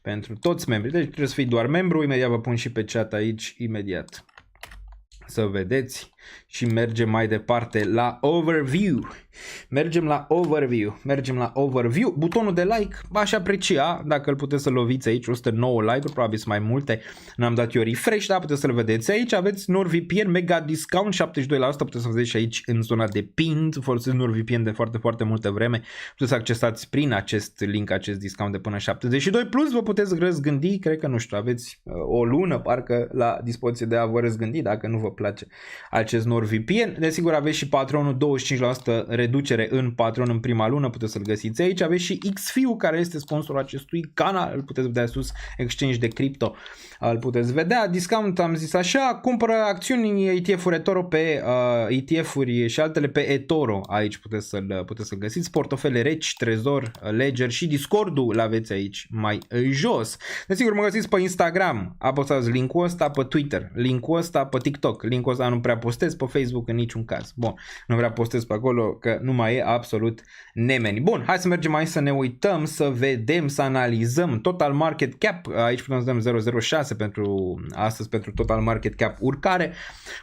Deci trebuie să fii doar membru. Imediat vă pun și pe chat aici, imediat. Să vedeți și mergem mai departe la overview. Mergem la overview. Butonul de like v-aș aprecia dacă îl puteți să loviți aici. 109 like-uri, probabil sunt mai multe. N-am dat eu refresh, dar puteți să-l vedeți aici. Aveți NordVPN mega discount 72%. Puteți să vedeți și aici în zona de pinned. Folosesc NordVPN de foarte, foarte multă vreme. Puteți să accesați prin acest link acest discount de până 72. Plus vă puteți răzgândi, cred că nu știu, aveți o lună parcă la dispoziție de a vă răzgândi dacă nu vă place acest NordVPN. Desigur aveți și Patreonul, 25% reducere în Patreon în prima lună, puteți să-l găsiți aici. Aveți și XFIU, care este sponsorul acestui canal, îl puteți vedea sus, exchange de cripto, îl puteți vedea. Discount, am zis așa, cumpără acțiuni ETF-uri eToro pe ETF-uri și altele pe eToro, aici puteți să-l găsiți. Portofele reci, Trezor, Ledger și Discord-ul l-aveți aici mai jos. Desigur mă găsiți pe Instagram, apăsați link-ul ăsta, pe Twitter, link-ul ăsta, pe TikTok, link-ul ăsta nu prea postez, pe Facebook în niciun caz. Bun, nu prea postez pe acolo că nu mai e absolut nimeni. Bun, hai să mergem aici să ne uităm, să vedem, să analizăm total market cap. Aici putem să dăm 006 pentru astăzi, pentru total market cap urcare.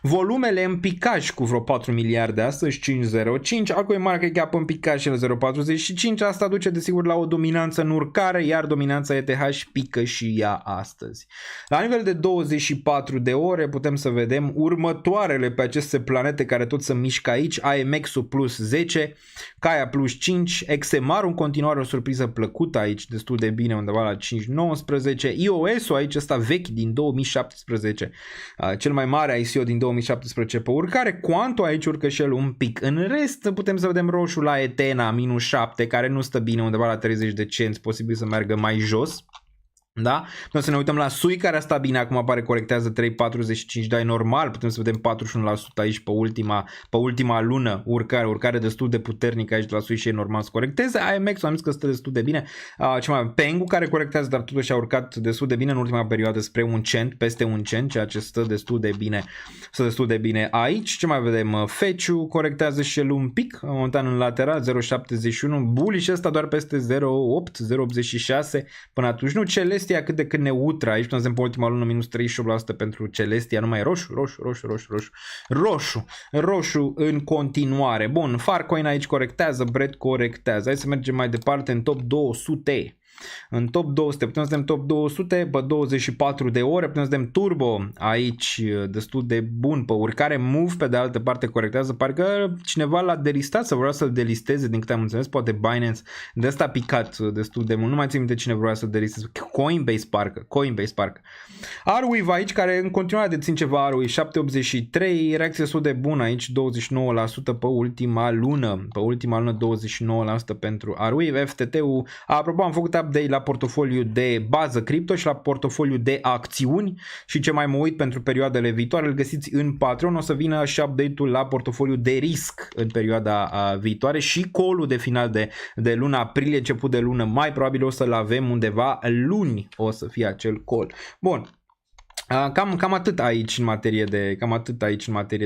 Volumele în picaj cu vreo 4 miliarde astăzi, 505. Acum market cap în picaj și la 0,45. Asta duce desigur la o dominanță în urcare, iar dominanța ETH pică și ea astăzi. La nivel de 24 de ore putem să vedem următoarele pe aceste planete care tot se mișcă aici. AMX-ul plus 10, Caia plus 5, XMR în continuare o surpriză plăcută aici, destul de bine, undeva la 5,19. iOS-ul aici, ăsta vechi din 2017, cel mai mare ICO din 2017 pe urcare. Quanto aici urcă și el un pic. În rest putem să vedem roșu la Etena, minus 7, care nu stă bine, undeva la 30 de cenți, posibil să meargă mai jos. Da? Putem să ne uităm la SUI, care a stat bine, acum apare, corectează 3,45, dar e normal, putem să vedem 41% aici pe ultima lună, urcare destul de puternică aici de la SUI și e normal să corecteze. AMX am zis că stă destul de bine. Pengu, care corectează, dar totuși a urcat destul de bine în ultima perioadă spre 1 cent, peste 1 cent, ceea ce stă destul de bine aici. Ce mai vedem? Feciu corectează și el un pic, momentan în lateral, 0,71, bullish ăsta doar peste 0,8, 0,86, până atunci nu. Celestia cât de cât neutră, aici putem să vedem pe ultima lună minus 38% pentru Celestia, numai roșu în continuare. Bun, Farcoin aici corectează, Bread corectează. Hai să mergem mai departe în top 200. În top 200, putem să vedem top 200 pe 24 de ore, putem să vedem Turbo aici destul de bun pe urcare, Move pe de altă parte corectează, parcă cineva l-a delistat sau vrea să-l delisteze, din câte am înțeles, poate Binance, de asta a picat destul de mult, nu mai țin minte cine vrea să-l delisteze, Coinbase parcă. Arweave aici, care în continuare dețin ceva, Arweave 783, reacție destul de bună aici, 29% pe ultima lună, 29% pentru Arweave. FTT-ul, apropo, am făcut update la portofoliu de bază cripto și la portofoliu de acțiuni și ce mai mă uit pentru perioadele viitoare, îl găsiți în Patreon, o să vină și update-ul la portofoliu de risc în perioada viitoare și call-ul de final de luna aprilie, început de lună mai, probabil o să-l avem undeva luni, o să fie acel call. Bun. Cam atât aici în materie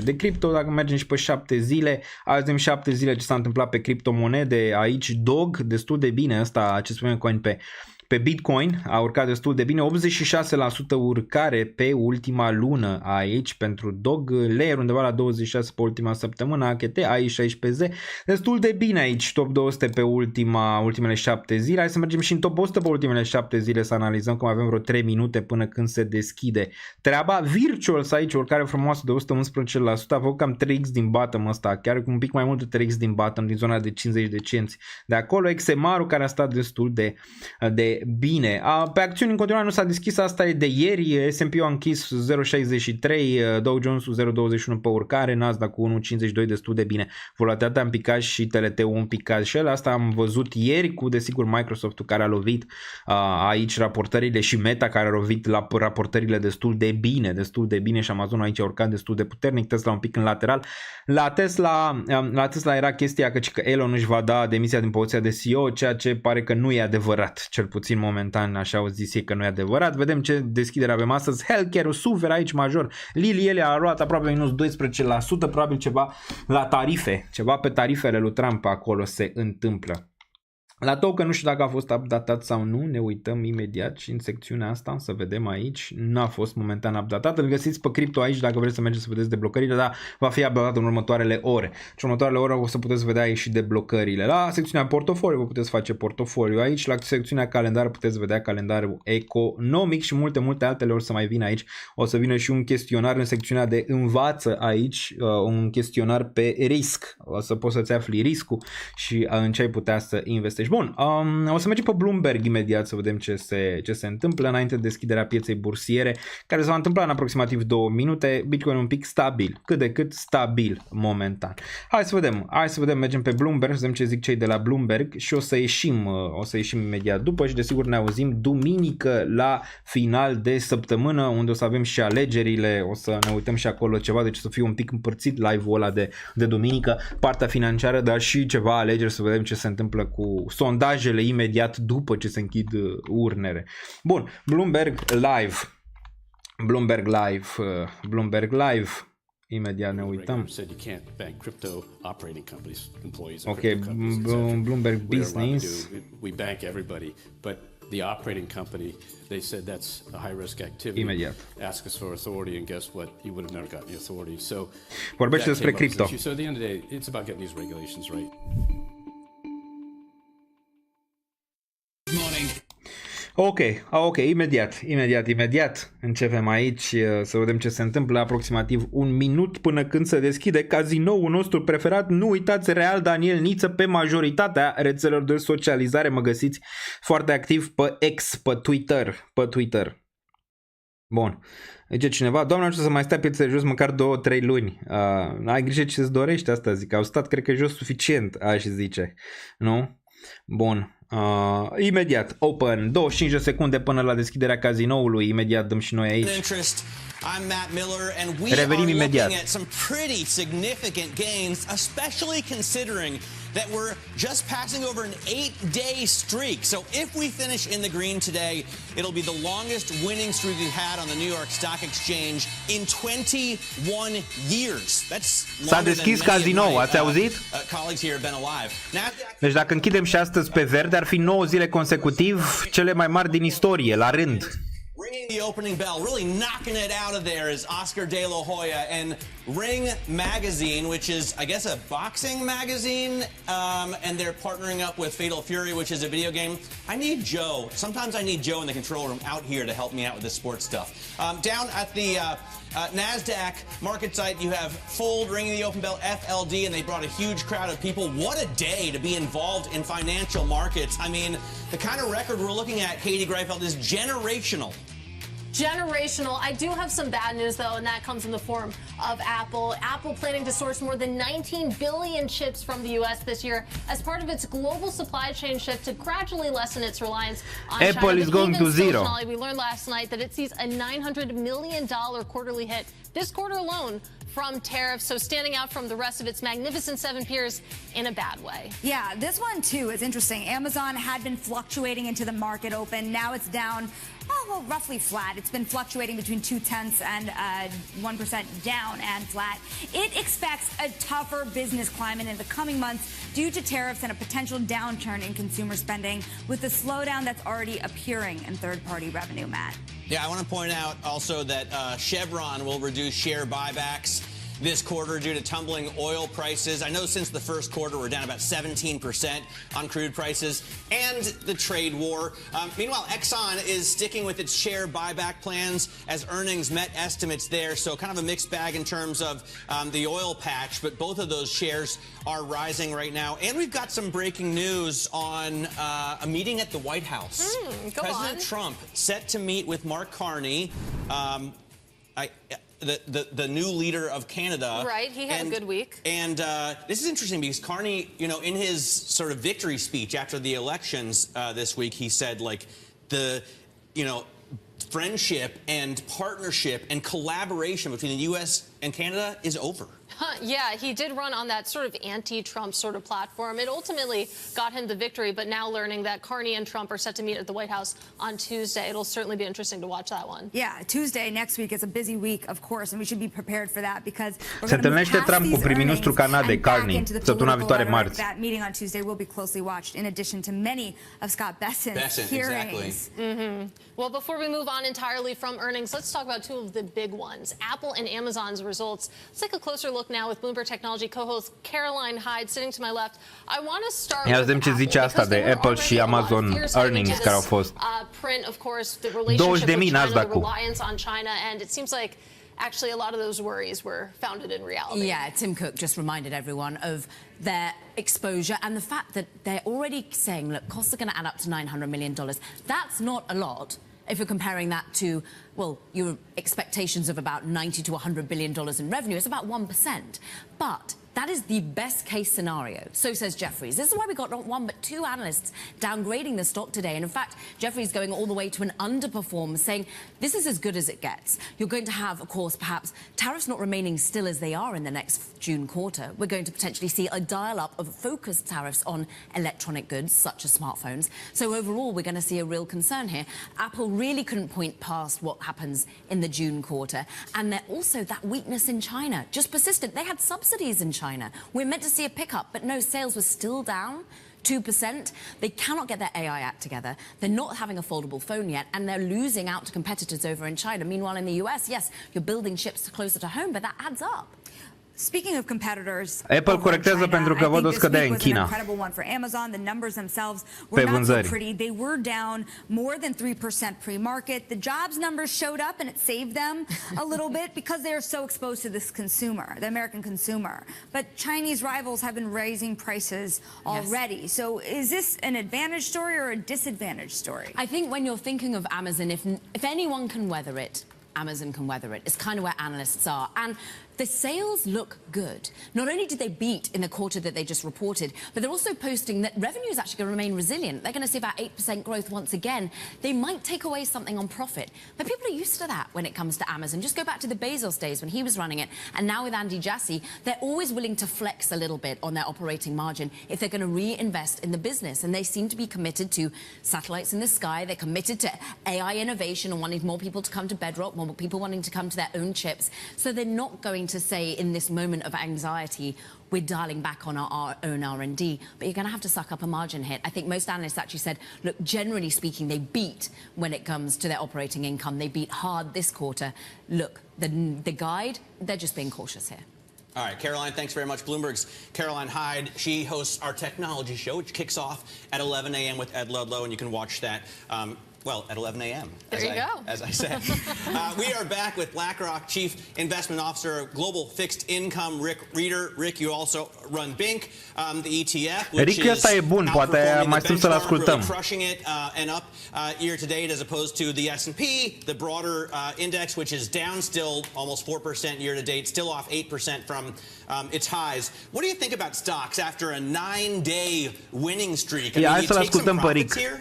de cripto. Dacă mergem și pe 7 zile, azi avem 7 zile ce s-a întâmplat pe criptomonede. Aici DOG destul de bine, ăsta ce spunem coin pe Bitcoin a urcat destul de bine, 86% urcare pe ultima lună aici pentru DOG, Layer undeva la 26 pe ultima săptămână, AKT aici 16, destul de bine aici, top 200 pe ultimele 7 zile. Hai să mergem și în top 100 pe ultimele 7 zile să analizăm, cum avem vreo 3 minute până când se deschide treaba. Virtuals aici, urcare frumoasă de 111%, a făcut cam 3x din bottom ăsta, chiar cu un pic mai mult de 3x din bottom, din zona de 50 de cenți de acolo. XMR-ul care a stat destul de bine. Pe acțiuni în continuare nu s-a deschis, asta e de ieri, S&P-ul a închis 0,63, Dow Jones-ul 0,21 pe urcare, Nasdaq cu 1,52 destul de bine. Volatilitatea în picat și TLT-ul un picat și el, asta am văzut ieri cu desigur Microsoft-ul care a lovit aici raportările și Meta care a lovit la raportările destul de bine și Amazon aici a urcat destul de puternic, Tesla un pic în lateral. La Tesla era chestia că Elon își va da demisia din poziția de CEO, ceea ce pare că nu e adevărat, cel puțin momentan așa au zis ei că nu e adevărat. Vedem ce deschidere avem astăzi. Healthcare-ul suferă aici major. Lilly ele a luat aproape minus 12%, probabil ceva la tarife, ceva pe tarifele lui Trump acolo se întâmplă. La token nu știu dacă a fost updatat sau nu, ne uităm imediat și în secțiunea asta să vedem aici, n-a fost momentan updatat, îl găsiți pe cripto aici dacă vreți să mergeți să vedeți deblocările, dar va fi updatat în următoarele ore. Și în următoarele ore o să puteți vedea aici și deblocările. La secțiunea portofoliu vă puteți face portofoliu aici, la secțiunea calendar puteți vedea calendarul economic și multe altele o să mai vină aici. O să vină și un chestionar în secțiunea de învață aici, un chestionar pe risc, o să poți să-ți afli riscul și în ce ai putea să investești. Bun, o să mergem pe Bloomberg imediat să vedem ce se întâmplă înainte de deschiderea pieței bursiere, care se va întâmpla în aproximativ 2 minute. Bitcoin un pic stabil, cât de cât stabil momentan. Hai să vedem, mergem pe Bloomberg, să vedem ce zic cei de la Bloomberg și o să ieșim imediat după și desigur ne auzim duminică la final de săptămână, unde o să avem și alegerile, o să ne uităm și acolo ceva, deci să fie un pic împărțit live-ul ăla de duminică, partea financiară, dar și ceva alegeri, să vedem ce se întâmplă cu sondajele imediat după ce se închid urnele. Bun, Bloomberg Live. Imediat ne uităm. Ok, Bloomberg Business. We bank everybody, but the operating company, they said that's a high risk activity. Imediat. Ask us for authority and guess what? You would have never gotten the authority. So vorbește despre cripto. So at the end of the day, it's about getting these regulations right. Ok, imediat începem aici să vedem ce se întâmplă, aproximativ 1 minut până când se deschide casinoul nostru preferat. Nu uitați, Real Daniel Niță pe majoritatea rețelelor de socializare, mă găsiți foarte activ pe X, pe Twitter. Bun, zice cineva, doamne, să mai stea piețele jos măcar 2-3 luni. Ai grijă ce îți dorești, asta zic, au stat cred că jos suficient, aș zice, nu? Bun. Imediat, open, 25 de secunde până la deschiderea cazinoului, imediat dăm și noi aici. I'm Matt Miller, and we are looking at some pretty significant gains, especially considering that we're just passing over an 8-day streak. So if we finish in the green today, it'll be the longest winning streak we've had on the New York Stock Exchange in 21 years. That's S-a deschis cazinou, ați auzit? Colleagues here have been alive. Deci dacă închidem și astăzi pe verde, ar fi 9 zile consecutiv cele mai mari din istorie, la rând. Ringing the opening bell, really knocking it out of there is Oscar De La Hoya, and Ring Magazine, which is, I guess, a boxing magazine, and they're partnering up with Fatal Fury, which is a video game. I need Joe. Sometimes I need Joe in the control room out here to help me out with this sports stuff. Down at the NASDAQ market site, you have Fold ringing the open bell, FLD, and they brought a huge crowd of people. What a day to be involved in financial markets. I mean, the kind of record we're looking at, Katie Greifeld, is generational. I do have some bad news, though, and that comes in the form of Apple. Apple planning to source more than 19 billion chips from the U.S. this year as part of its global supply chain shift to gradually lessen its reliance on China. Apple is going to zero. We learned last night that it sees a $900 million quarterly hit this quarter alone from tariffs, so standing out from the rest of its magnificent 7 peers in a bad way. Yeah, this one too is interesting. Amazon had been fluctuating into the market open. Now it's down Oh, well, roughly flat. It's been fluctuating between 0.2 and 1% down and flat. It expects a tougher business climate in the coming months due to tariffs and a potential downturn in consumer spending, with the slowdown that's already appearing in third-party revenue, Matt. Yeah, I want to point out also that Chevron will reduce share buybacks this quarter due to tumbling oil prices. I know since the first quarter we're down about 17% on crude prices and the trade war. Meanwhile, Exxon is sticking with its share buyback plans as earnings met estimates there. So kind of a mixed bag in terms of the oil patch, but both of those shares are rising right now. And we've got some breaking news on a meeting at the White House. President Trump set to meet with Mark Carney, the new leader of Canada. Right, he had a good week. And this is interesting because Carney, you know, in his sort of victory speech after the elections this week, he said, like, the, you know, friendship and partnership and collaboration between the U.S. and Canada is over. Yeah, he did run on that sort of anti-Trump sort of platform. It ultimately got him the victory, but now learning that Carney and Trump are set to meet at the White House on Tuesday, it'll certainly be interesting to watch that one. Yeah, Tuesday next week is a busy week, of course, and we should be prepared for that because se întâlnește Trump cu prim-ministru Canadei, Carney, săptămâna viitoare marți. That meeting on Tuesday will be closely watched, in addition to many of Scott Bessent's hearings. Exactly. Well, before we move on entirely from earnings, let's talk about two of the big ones, Apple and Amazon's results. Let's take a closer look now with Bloomberg Technology co-host Caroline Hyde sitting to my left. I want to start with vedem ce zice asta de Apple și Amazon earnings care au fost. Print, of course, the relationship with China, the reliance on China, and it seems like actually a lot of those worries were founded in reality. Yeah, Tim Cook just reminded everyone of their exposure and the fact that they're already saying, look, costs are going to add up to $900 million. That's not a lot if you're comparing that to, well, your expectations of about $90 to $100 billion in revenue. It's about 1%. But that is the best case scenario, so says Jefferies. This is why we got not one but two analysts downgrading the stock today. And in fact, Jefferies going all the way to an underperform, saying this is as good as it gets. You're going to have, of course, perhaps tariffs not remaining still as they are in the next June quarter. We're going to potentially see a dial-up of focused tariffs on electronic goods, such as smartphones. So overall, we're going to see a real concern here. Apple really couldn't point past what happens in the June quarter. And also that weakness in China, just persistent. They had subsidies in China. We're meant to see a pickup, but no, sales were still down 2%. They cannot get their AI act together. They're not having a foldable phone yet, and they're losing out to competitors over in China. Meanwhile, in the US, yes, you're building chips closer to home, but that adds up. Speaking of competitors, Apple corectează pentru că văd o scădere în China. Incredible one for Amazon. The numbers themselves were not so pretty. They were down more than 3% pre-market. The jobs numbers showed up, and it saved them a little bit because they are so exposed to this consumer, the American consumer. But Chinese rivals have been raising prices already. Yes. So is this an advantage story or a disadvantage story? I think when you're thinking of Amazon, if anyone can weather it, Amazon can weather it. It's kind of where analysts are. And the sales look good. Not only did they beat in the quarter that they just reported, but they're also posting that revenue is actually going to remain resilient. They're going to see about 8% growth once again. They might take away something on profit, but people are used to that when it comes to Amazon. Just go back to the Bezos days when he was running it, and now with Andy Jassy, they're always willing to flex a little bit on their operating margin if they're going to reinvest in the business, and they seem to be committed to satellites in the sky. They're committed to AI innovation and wanting more people to come to Bedrock, more people wanting to come to their own chips. So they're not going to say in this moment of anxiety, we're dialing back on our own R&D, but you're going to have to suck up a margin hit. I think most analysts actually said, look, generally speaking, they beat when it comes to their operating income. They beat hard this quarter. Look, the guide, they're just being cautious here. All right, Caroline, thanks very much. Bloomberg's Caroline Hyde. She hosts our technology show, which kicks off at 11 a.m. with Ed Ludlow, and you can watch that well, at 11 a.m. There you go. As I said. We are back with BlackRock Chief Investment Officer of Global Fixed Income, Rick Reeder. Rick, you also run BINC, the ETF, which is really crushing it and up year to date as opposed to the S&P, the broader index, which is down still almost 4% year to date, still off 8% from its highs. What do you think about stocks after a 9-day winning streak? I mean, you take some profits here?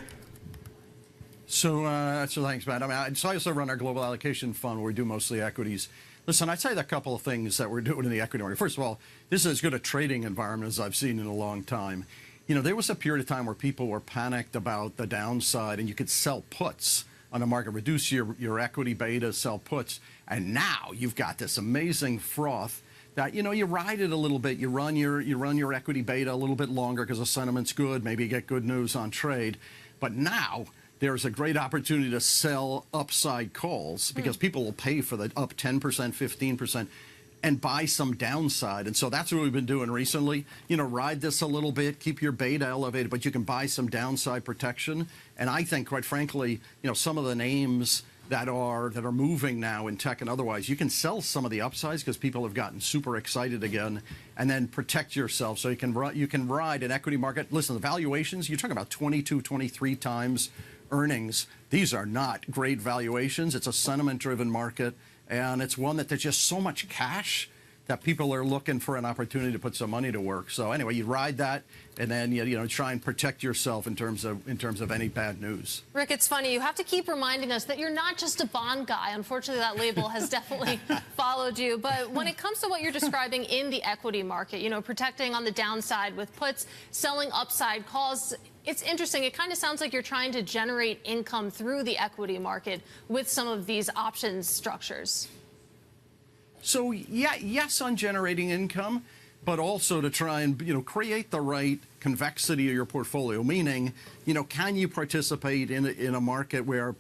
So thanks, Matt. I mean, I also run our global allocation fund where we do mostly equities. Listen, I'd say a couple of things that we're doing in the equity market. First of all, this is as good a trading environment as I've seen in a long time. You know, there was a period of time where people were panicked about the downside and you could sell puts on the market, reduce your equity beta, sell puts, and now you've got this amazing froth that, you know, you ride it a little bit, you run your equity beta a little bit longer because the sentiment's good, maybe you get good news on trade, but now there's a great opportunity to sell upside calls because people will pay for the up 10%, 15%, and buy some downside. And so that's what we've been doing recently. You know, ride this a little bit, keep your beta elevated, but you can buy some downside protection. And I think, quite frankly, you know, some of the names that are moving now in tech and otherwise, you can sell some of the upsides because people have gotten super excited again, and then protect yourself so you can ride an equity market. Listen, the valuations, you're talking about 22, 23 times earnings. These are not great valuations. It's a sentiment-driven market. And it's one that there's just so much cash that people are looking for an opportunity to put some money to work. So anyway, you ride that, and then you know try and protect yourself in terms of any bad news. Rick, it's funny. You have to keep reminding us that you're not just a bond guy. Unfortunately, that label has definitely followed you. But when it comes to what you're describing in the equity market, you know, protecting on the downside with puts, selling upside calls. It's interesting. It kind of sounds like you're trying to generate income through the equity market with some of these options structures. So yeah, yes on generating income, but also to try and, you know, create the right convexity of your portfolio, meaning, you know, can you participate in a market where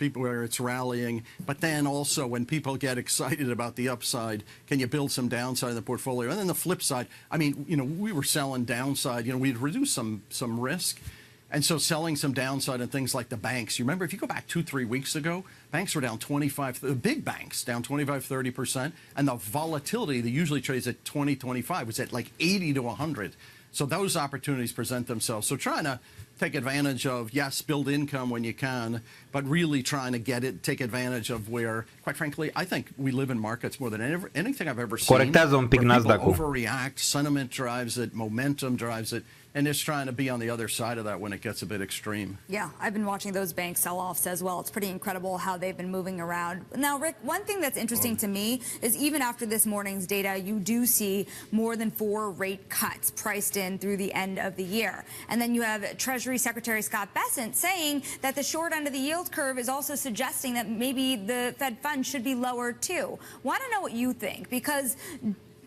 it's rallying, but then also when people get excited about the upside, can you build some downside in the portfolio? And then the flip side, I mean, you know, we were selling downside, you know, we'd reduce some risk. And so selling some downside in things like the banks. You remember, if you go back 2-3 weeks ago, banks were down 25, the big banks down 25-30%, and the volatility that usually trades at 20-25 was at like 80 to 100. So those opportunities present themselves. So trying to take advantage of, yes, build income when you can, but really trying to take advantage of where, quite frankly, I think we live in markets more than anything I've ever seen. Corectează un pic People Nasdaq-ul. overreact, sentiment drives it, momentum drives it. And just trying to be on the other side of that when it gets a bit extreme. Yeah, I've been watching those bank sell-offs as well. It's pretty incredible how they've been moving around. Now, Rick, one thing that's interesting to me is even after this morning's data, you do see more than 4 rate cuts priced in through the end of the year. And then you have Treasury Secretary Scott Bessent saying that the short end of the yield curve is also suggesting that maybe the Fed funds should be lower too. Want to know what you think, because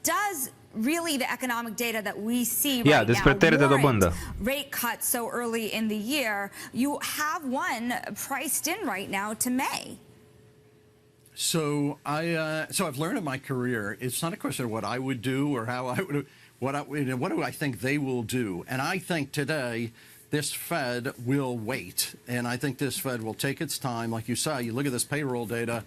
does really the economic data that we see right now warrant rate cuts so early in the year? You have one priced in right now to May. So I've learned in my career, it's not a question of what I would do or how I would, what do I think they will do? And I think today this Fed will wait, and I think this Fed will take its time. Like you saw, you look at this payroll data.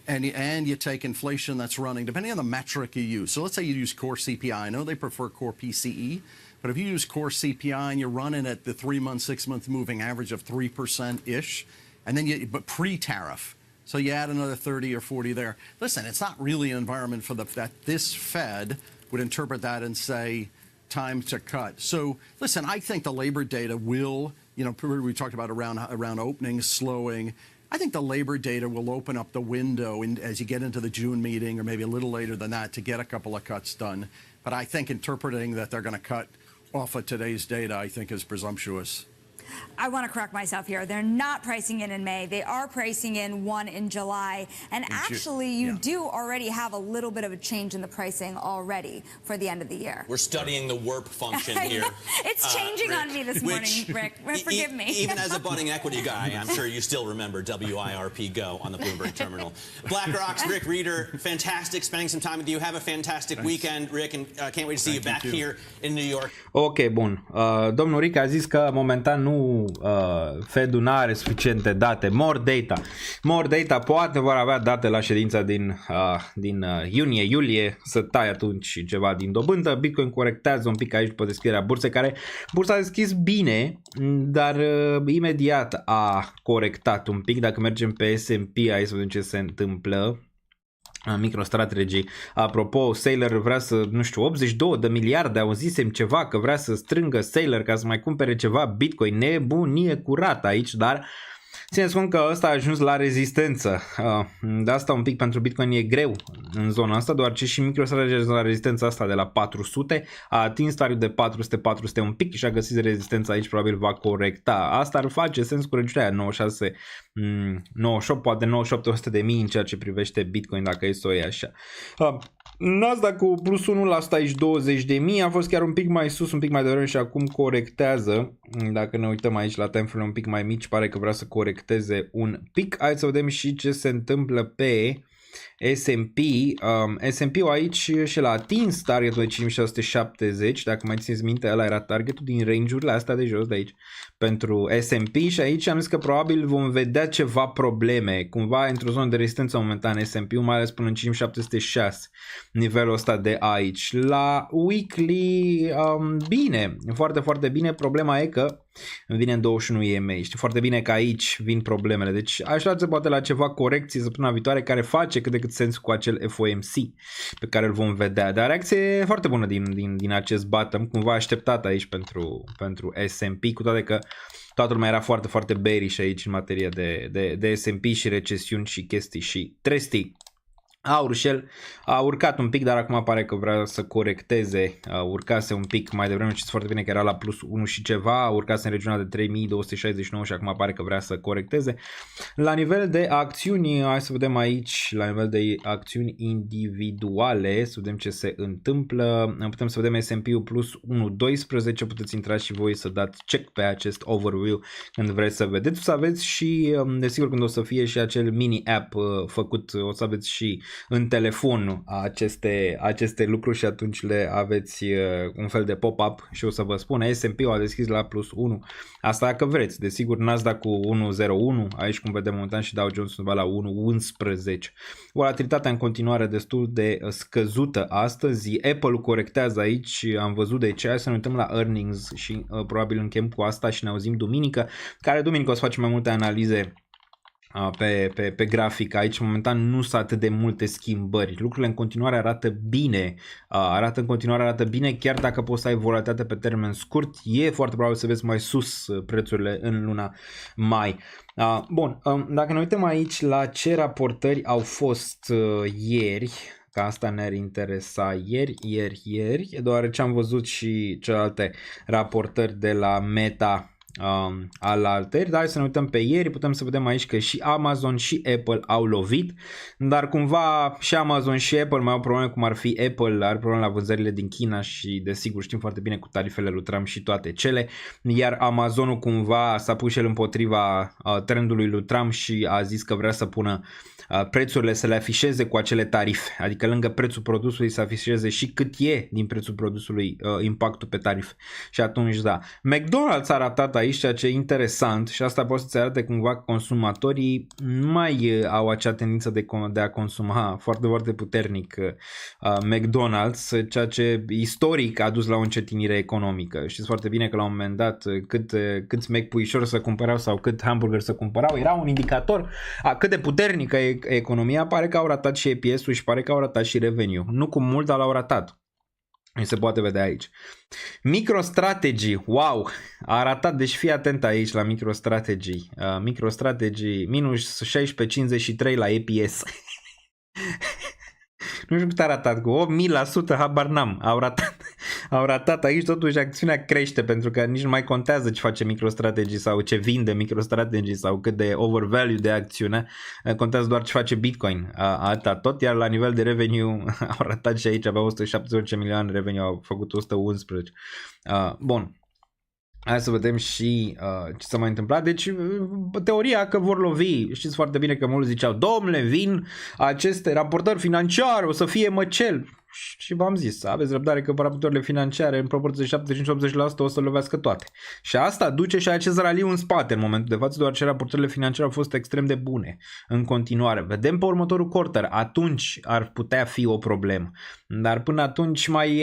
And you take inflation that's running, depending on the metric you use. So let's say you use core CPI. I know they prefer core PCE, but if you use core CPI and you're running at the 3-month, 6-month moving average of 3%-ish, and then but pre-tariff, so you add another 30 or 40 there. Listen, it's not really an environment for that this Fed would interpret that and say, time to cut. So listen, I think the labor data will, you know, we talked about around openings slowing. I think the labor data will open up the window as you get into the June meeting, or maybe a little later than that, to get a couple of cuts done. But I think interpreting that they're going to cut off of today's data, I think, is presumptuous. I want to correct myself here. They're not pricing in May. They are pricing in one in July. And actually, you do already have a little bit of a change in the pricing already for the end of the year. We're studying the warp function here. It's changing on me this morning, Rick. Forgive me. Even as a budding equity guy, I'm sure you still remember WIRP Go on the Bloomberg terminal. BlackRock's Rick Rieder, fantastic spending some time with you. Have a fantastic weekend, Rick, and can't wait to see you back here in New York. Ok, bun. Domnul Rick a zis că momentan nu Fed-ul nu are suficiente date. More data, poate vor avea date la ședința din iunie-iulie, să tai atunci ceva din dobândă. Bitcoin corectează un pic aici după deschiderea bursei, care bursa a deschis bine, dar imediat a corectat un pic. Dacă mergem pe S&P, hai să vedem ce se întâmplă. MicroStrategy. Apropo, Saylor vrea să, nu știu, 82 de miliarde, auzisem ceva că vrea să strângă Saylor ca să mai cumpere ceva Bitcoin. Nebunie curată aici, dar Țineți cont că ăsta a ajuns la rezistență. De asta un pic pentru Bitcoin e greu în zona asta, deoarece și MicroStrategy a ajuns la rezistența asta de la 400, a atins stariul de 400 un pic și a găsit rezistența aici, probabil va corecta. Asta ar face sens cu regiunea 96, 98, poate 98-100 de mii în ceea ce privește Bitcoin, dacă e să o iei așa. Nasdaq cu plus 1% aici 20.000, a fost chiar un pic mai sus, un pic mai devreme și acum corectează. Dacă ne uităm aici la timeframe un pic mai mici, pare că vrea să corecteze un pic. Hai să vedem și ce se întâmplă pe S&P. S&P-ul aici și l-a atins targetul de 5670, dacă mai țineți minte, ăla era targetul din range-urile astea de jos de aici pentru S&P și aici am zis că probabil vom vedea ceva probleme, cumva într-o zonă de rezistență momentan S&P-ul, mai ales până în 5706, nivelul ăsta de aici. La weekly, bine, foarte, foarte bine, problema e că vine în 21 EMA, știi foarte bine că aici vin problemele, deci așteaptă poate la ceva corecții săptămâna viitoare care face cât de cât sens cu acel FOMC pe care îl vom vedea, dar reacție foarte bună din acest bottom, cumva așteptat aici pentru S&P, cu toate că toată lumea era foarte, foarte bearish aici în materie de S&P și recesiuni și chestii și trestii. Aurușel a urcat un pic, dar acum pare că vrea să corecteze, urcase un pic mai devreme, știți foarte bine că era la plus 1 și ceva, urcase în regiunea de 3269 și acum pare că vrea să corecteze. La nivel de acțiuni, hai să vedem aici, la nivel de acțiuni individuale, să vedem ce se întâmplă, putem să vedem S&P-ul plus 1.12, puteți intra și voi să dați check pe acest overview când vreți să vedeți, o să aveți și, desigur când o să fie și acel mini app făcut, o să aveți și în telefon aceste lucruri și atunci le aveți un fel de pop-up și o să vă spun, S&P-ul a deschis la plus 1, asta dacă vreți, desigur Nasdaq cu 1.01, aici cum vedem momentan și Dow Jones undeva la 1.11. Volatilitatea în continuare destul de scăzută astăzi, Apple corectează aici, am văzut de ce, hai să ne uităm la earnings și probabil închem cu asta și ne auzim duminică, care duminică o să facem mai multe analize pe grafic. Aici momentan nu sunt atât de multe schimbări, lucrurile în continuare arată bine, chiar dacă poți să ai volatilitate pe termen scurt, e foarte probabil să vezi mai sus prețurile în luna mai. Bun, dacă ne uităm aici la ce raportări au fost ieri, că asta ne-ar interesa ieri, deoarece am văzut și celelalte raportări de la Meta alaltări, dar hai să ne uităm pe ieri, putem să vedem aici că și Amazon și Apple au lovit, dar cumva și Amazon și Apple mai au probleme, cum ar fi Apple are probleme la vânzările din China și desigur știm foarte bine cu tarifele lui Trump și toate cele, iar Amazonul cumva s-a pus el împotriva trendului lui Trump și a zis că vrea să pună prețurile să le afișeze cu acele tarife, adică lângă prețul produsului să afișeze și cât e din prețul produsului impactul pe tarif. Și atunci da, McDonald's a ratat aici, ceea ce e interesant și asta poate să-ți arate cumva că consumatorii nu mai au acea tendință de a consuma foarte, foarte puternic McDonald's, ceea ce istoric a dus la o încetinire economică. Știți foarte bine că la un moment dat câți McPuișori să cumpărau sau cât hamburger să cumpărau era un indicator a cât de puternică e economia. Pare că au ratat și EPS-ul și pare că au ratat și revenue. Nu cu mult, dar l-au ratat. Se poate vedea aici. MicroStrategy, wow, a ratat, deci fii atent aici la MicroStrategy. MicroStrategy minus 16,53 la EPS. Nu știu cât a ratat, cu 8.000%, habar n-am, au ratat aici, totuși acțiunea crește pentru că nici nu mai contează ce face MicroStrategy sau ce vinde MicroStrategy sau cât de overvalue de acțiune, contează doar ce face Bitcoin, atâta tot, iar la nivel de revenue au ratat și aici, avea 117 milioane, revenue au făcut 111. Bun. Hai să vedem și ce s-a mai întâmplat. Deci, teoria că vor lovi, știți foarte bine că mulți ziceau, domnule, vin aceste raportări financiare, o să fie măcel. Și v-am zis, aveți răbdare că raportările financiare în proporție de 75-80% o să lovească toate. Și asta duce și acest raliu în spate în momentul de față, deoarece raportările financiare au fost extrem de bune în continuare. Vedem pe următorul quarter, atunci ar putea fi o problemă. Dar până atunci mai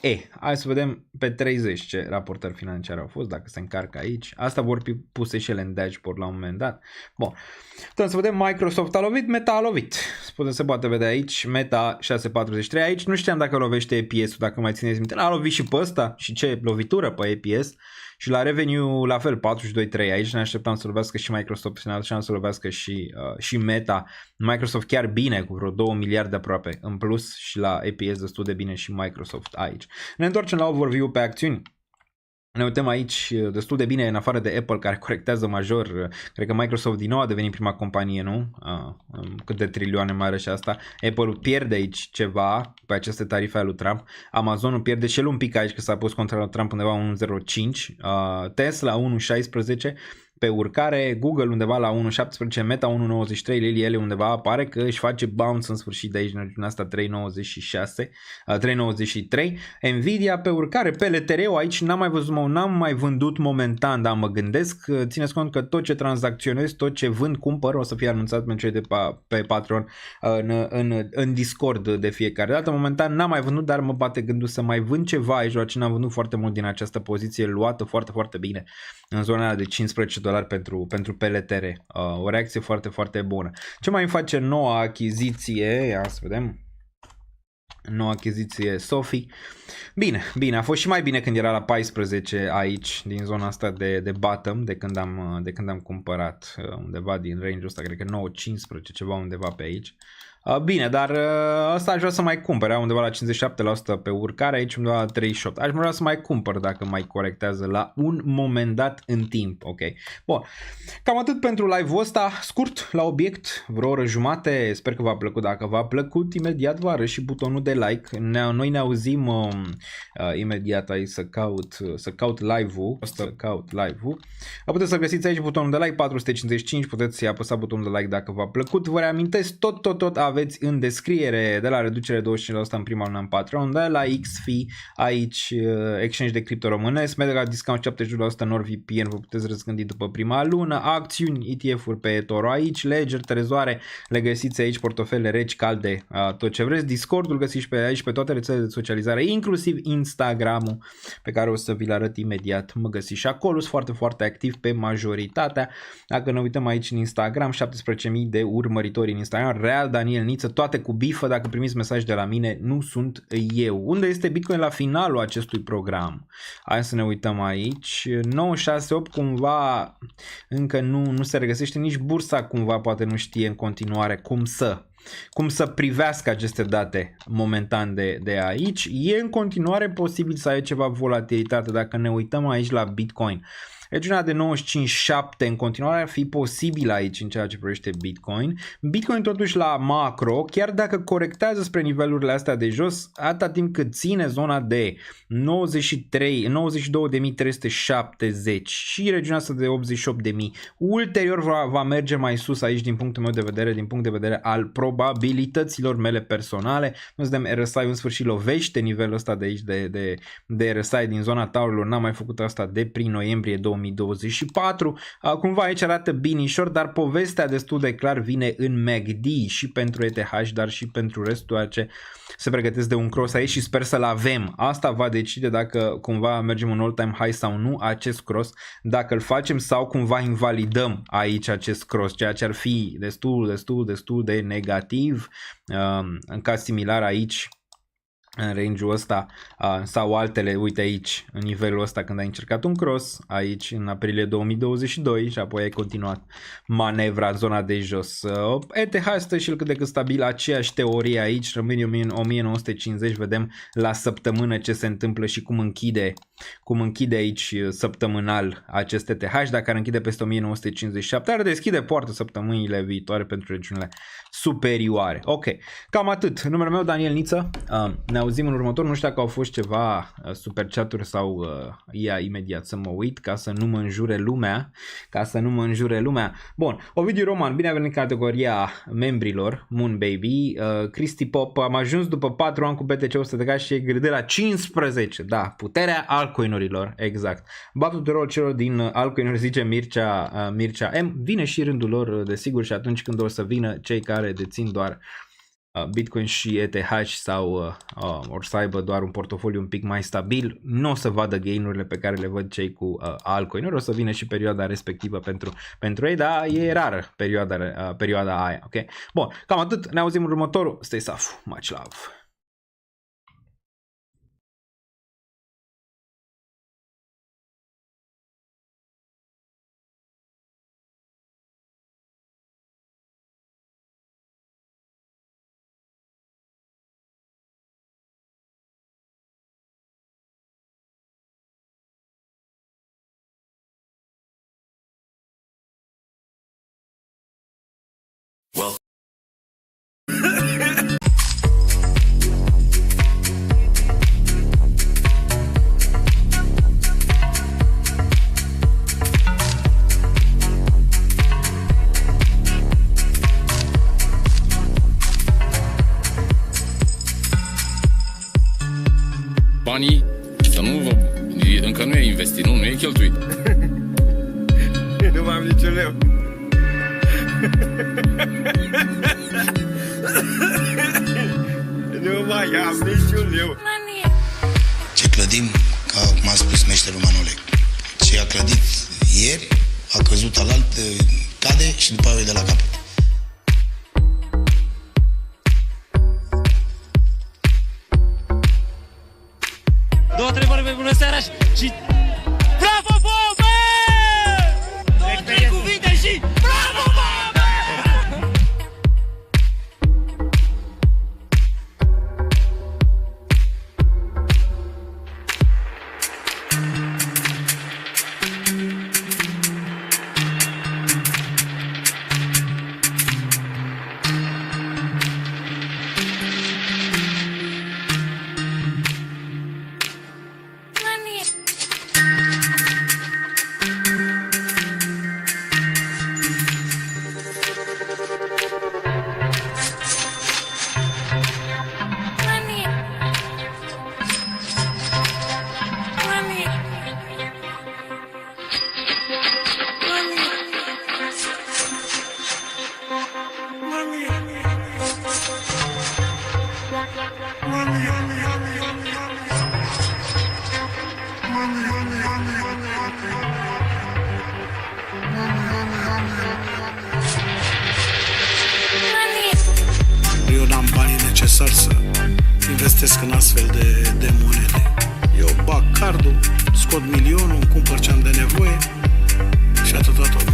e. Hai să vedem pe 30 ce raportări financiare au fost, dacă se încarcă aici. Asta vor fi puse și ele în dashboard la un moment dat. Bun. Putem să vedem Microsoft a lovit, Meta a lovit. Se poate vedea aici, Meta la 6.43. Aici nu știam dacă lovește EPS-ul, dacă mai țineți minte. A lovit și pe ăsta și ce lovitură pe EPS. Și la revenue la fel 42.3. Aici ne așteptam să lovească și Microsoft și ne așteptam să lovească și Meta. Microsoft chiar bine cu vreo 2 miliarde aproape în plus și la EPS destul de bine și Microsoft aici. Ne întoarcem la overview pe acțiuni. Ne uităm aici destul de bine în afară de Apple care corectează major. Cred că Microsoft din nou a devenit prima companie, nu? Cât de trilioane mai are și asta. Apple pierde aici ceva pe aceste tarife ale lui Trump. Amazonul pierde și el un pic aici că s-a pus contra lui Trump undeva 1.05. Tesla 1.16 pe urcare, Google undeva la 1.17, Meta 1.93, Lily undeva pare că își face bounce în sfârșit de aici, în asta 3.96, 3.93, Nvidia pe urcare, PLTR-ul aici n-am mai vândut momentan, dar mă gândesc, țineți cont că tot ce tranzacționez, tot ce vând, cumpăr, o să fie anunțat pentru cei de pe Patreon în Discord de fiecare dată. Momentan n-am mai vândut, dar mă bate gândul să mai vând ceva aici, deoarece n-am vândut foarte mult din această poziție luată foarte, foarte bine în zona de $15 pentru PLTR. O reacție foarte, foarte bună. Ce mai îmi face noua achiziție? Ia să vedem. Noua achiziție Sophie. Bine, a fost și mai bine când era la 14 aici, din zona asta de bottom, de când am cumpărat undeva din range-ul ăsta, cred că 9-15, ceva undeva pe aici. Bine, dar ăsta aș vrea să mai cumpăr, undeva la 57% pe urcare, aici undeva la 38%. Aș vrea să mai cumpăr dacă mai corectează la un moment dat în timp, ok. Bun, cam atât pentru live-ul ăsta, scurt, la obiect, vreo oră jumate, sper că v-a plăcut. Dacă v-a plăcut, imediat vă arăt și butonul de like. Noi ne auzim imediat aici să caut live-ul, puteți să găsiți aici butonul de like, 455, puteți apăsa butonul de like dacă v-a plăcut. Vă reamintesc, tot aveți în descriere de la reducere 25% în prima lună în Patreon, de la XFi, aici exchange de cripto românesc, mega discount 70% NordVPN, vă puteți răzgândi după prima lună, acțiuni, ETF-uri pe eToro aici, Ledger, trezoare, le găsiți aici, portofele reci, calde, tot ce vreți, Discord-ul găsiți pe aici, pe toate rețelele de socializare, inclusiv Instagram-ul, pe care o să vi-l arăt imediat, mă găsiți și acolo, sunt foarte, foarte activ pe majoritatea. Dacă ne uităm aici în Instagram, 17.000 de urmăritori în Instagram, Real Daniel Niță, toate cu bifă, dacă primiți mesaj de la mine, nu sunt eu. Unde este Bitcoin la finalul acestui program? Hai să ne uităm aici. 968 cumva încă nu se regăsește, nici bursa cumva poate nu știe în continuare cum să privească aceste date momentan de aici. E în continuare posibil să ai ceva volatilitate dacă ne uităm aici la Bitcoin. Regiunea de 95.7 în continuare ar fi posibil aici în ceea ce privește Bitcoin. Bitcoin totuși la macro, chiar dacă corectează spre nivelurile astea de jos, atâta timp cât ține zona de 92.370 și regiunea asta de 88.000, ulterior va merge mai sus aici din punctul meu de vedere, din punct de vedere al probabilităților mele personale. Nu vedem RSI în sfârșit lovește nivelul ăsta de aici de RSI din zona taurilor, n-am mai făcut asta de prin noiembrie 2024. Cumva aici arată binișor, dar povestea destul de clar vine în MACD și pentru ETH, dar și pentru restul ce se pregătesc de un cross aici și sper să-l avem. Asta va decide dacă cumva mergem un all-time high sau nu acest cross, dacă îl facem sau cumva invalidăm aici acest cross, ceea ce ar fi destul de negativ. În caz similar aici, în range-ul ăsta sau altele, uite aici, în nivelul ăsta când ai încercat un cross, aici în aprilie 2022 și apoi ai continuat manevra în zona de jos. ETH stă și el cât de cât stabil, aceeași teorie aici, rămâne 1950, vedem la săptămână ce se întâmplă și cum închide aici săptămânal acest ETH, dacă ar închide peste 1957, ar deschide poartă săptămânile viitoare pentru regiunile superioare. Ok, cam atât. Numele meu Daniel Niță, ne auzim în următor, nu știu dacă au fost ceva super chat-uri sau ia imediat să mă uit ca să nu mă înjure lumea, Bun, Ovidiu Roman, bine a venit în categoria membrilor, Moon Baby, Cristi Pop, am ajuns după 4 ani cu BTC 100k și e gândit la 15, da, puterea altcoin-urilor, exact. Batul de rol celor din altcoin-uri, zice Mircea M, vine și rândul lor, desigur, și atunci când o să vină cei care dețin doar Bitcoin și ETH sau or să aibă doar un portofoliu un pic mai stabil, nu o să vadă gain-urile pe care le văd cei cu altcoin-uri, o să vină și perioada respectivă pentru ei, dar e rară perioada aia, ok? Bun, cam atât, ne auzim în următorul, stay safe, much love! Banii, să nu vă... Încă nu e investit, nu e cheltuit. Nu mai am niciun leu. Nu mai am niciun leu. Ce clădim, ca cum a spus meșterul Manole, ce a clădit ieri, a căzut alalt, cade și după aia e de la capăt. Două întrebări, bună seara și... Bravo, Bobe! Două, trei cuvinte și... Bravo, Bobe! Eu n-am banii necesari să investesc în astfel de monede. Eu bag cardul, scot milionul, îmi cumpăr ce am de nevoie și atâta tot.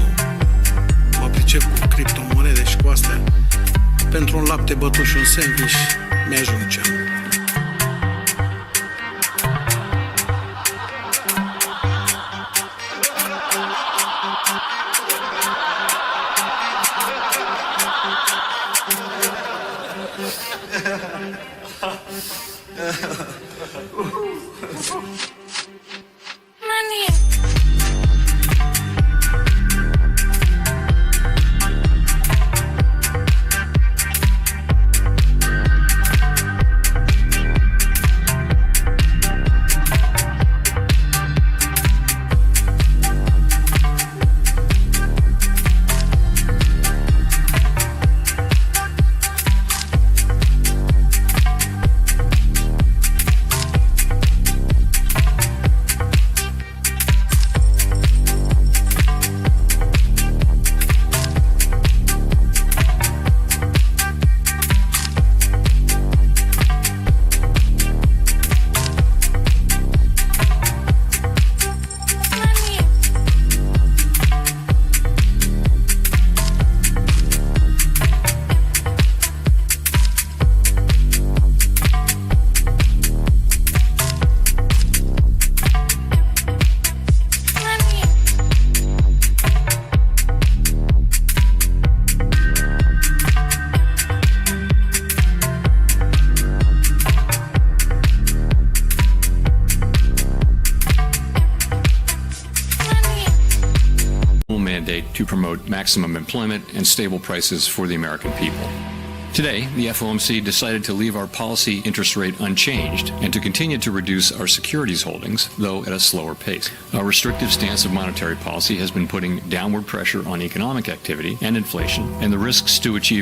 Nu mă pricep cu criptomonede și cu astea. Pentru un lapte bătut și un sandwich mi-ajung ce am. To promote maximum employment and stable prices for the American people. Today, the FOMC decided to leave our policy interest rate unchanged and to continue to reduce our securities holdings, though at a slower pace. Our restrictive stance of monetary policy has been putting downward pressure on economic activity and inflation, and the risks to achieving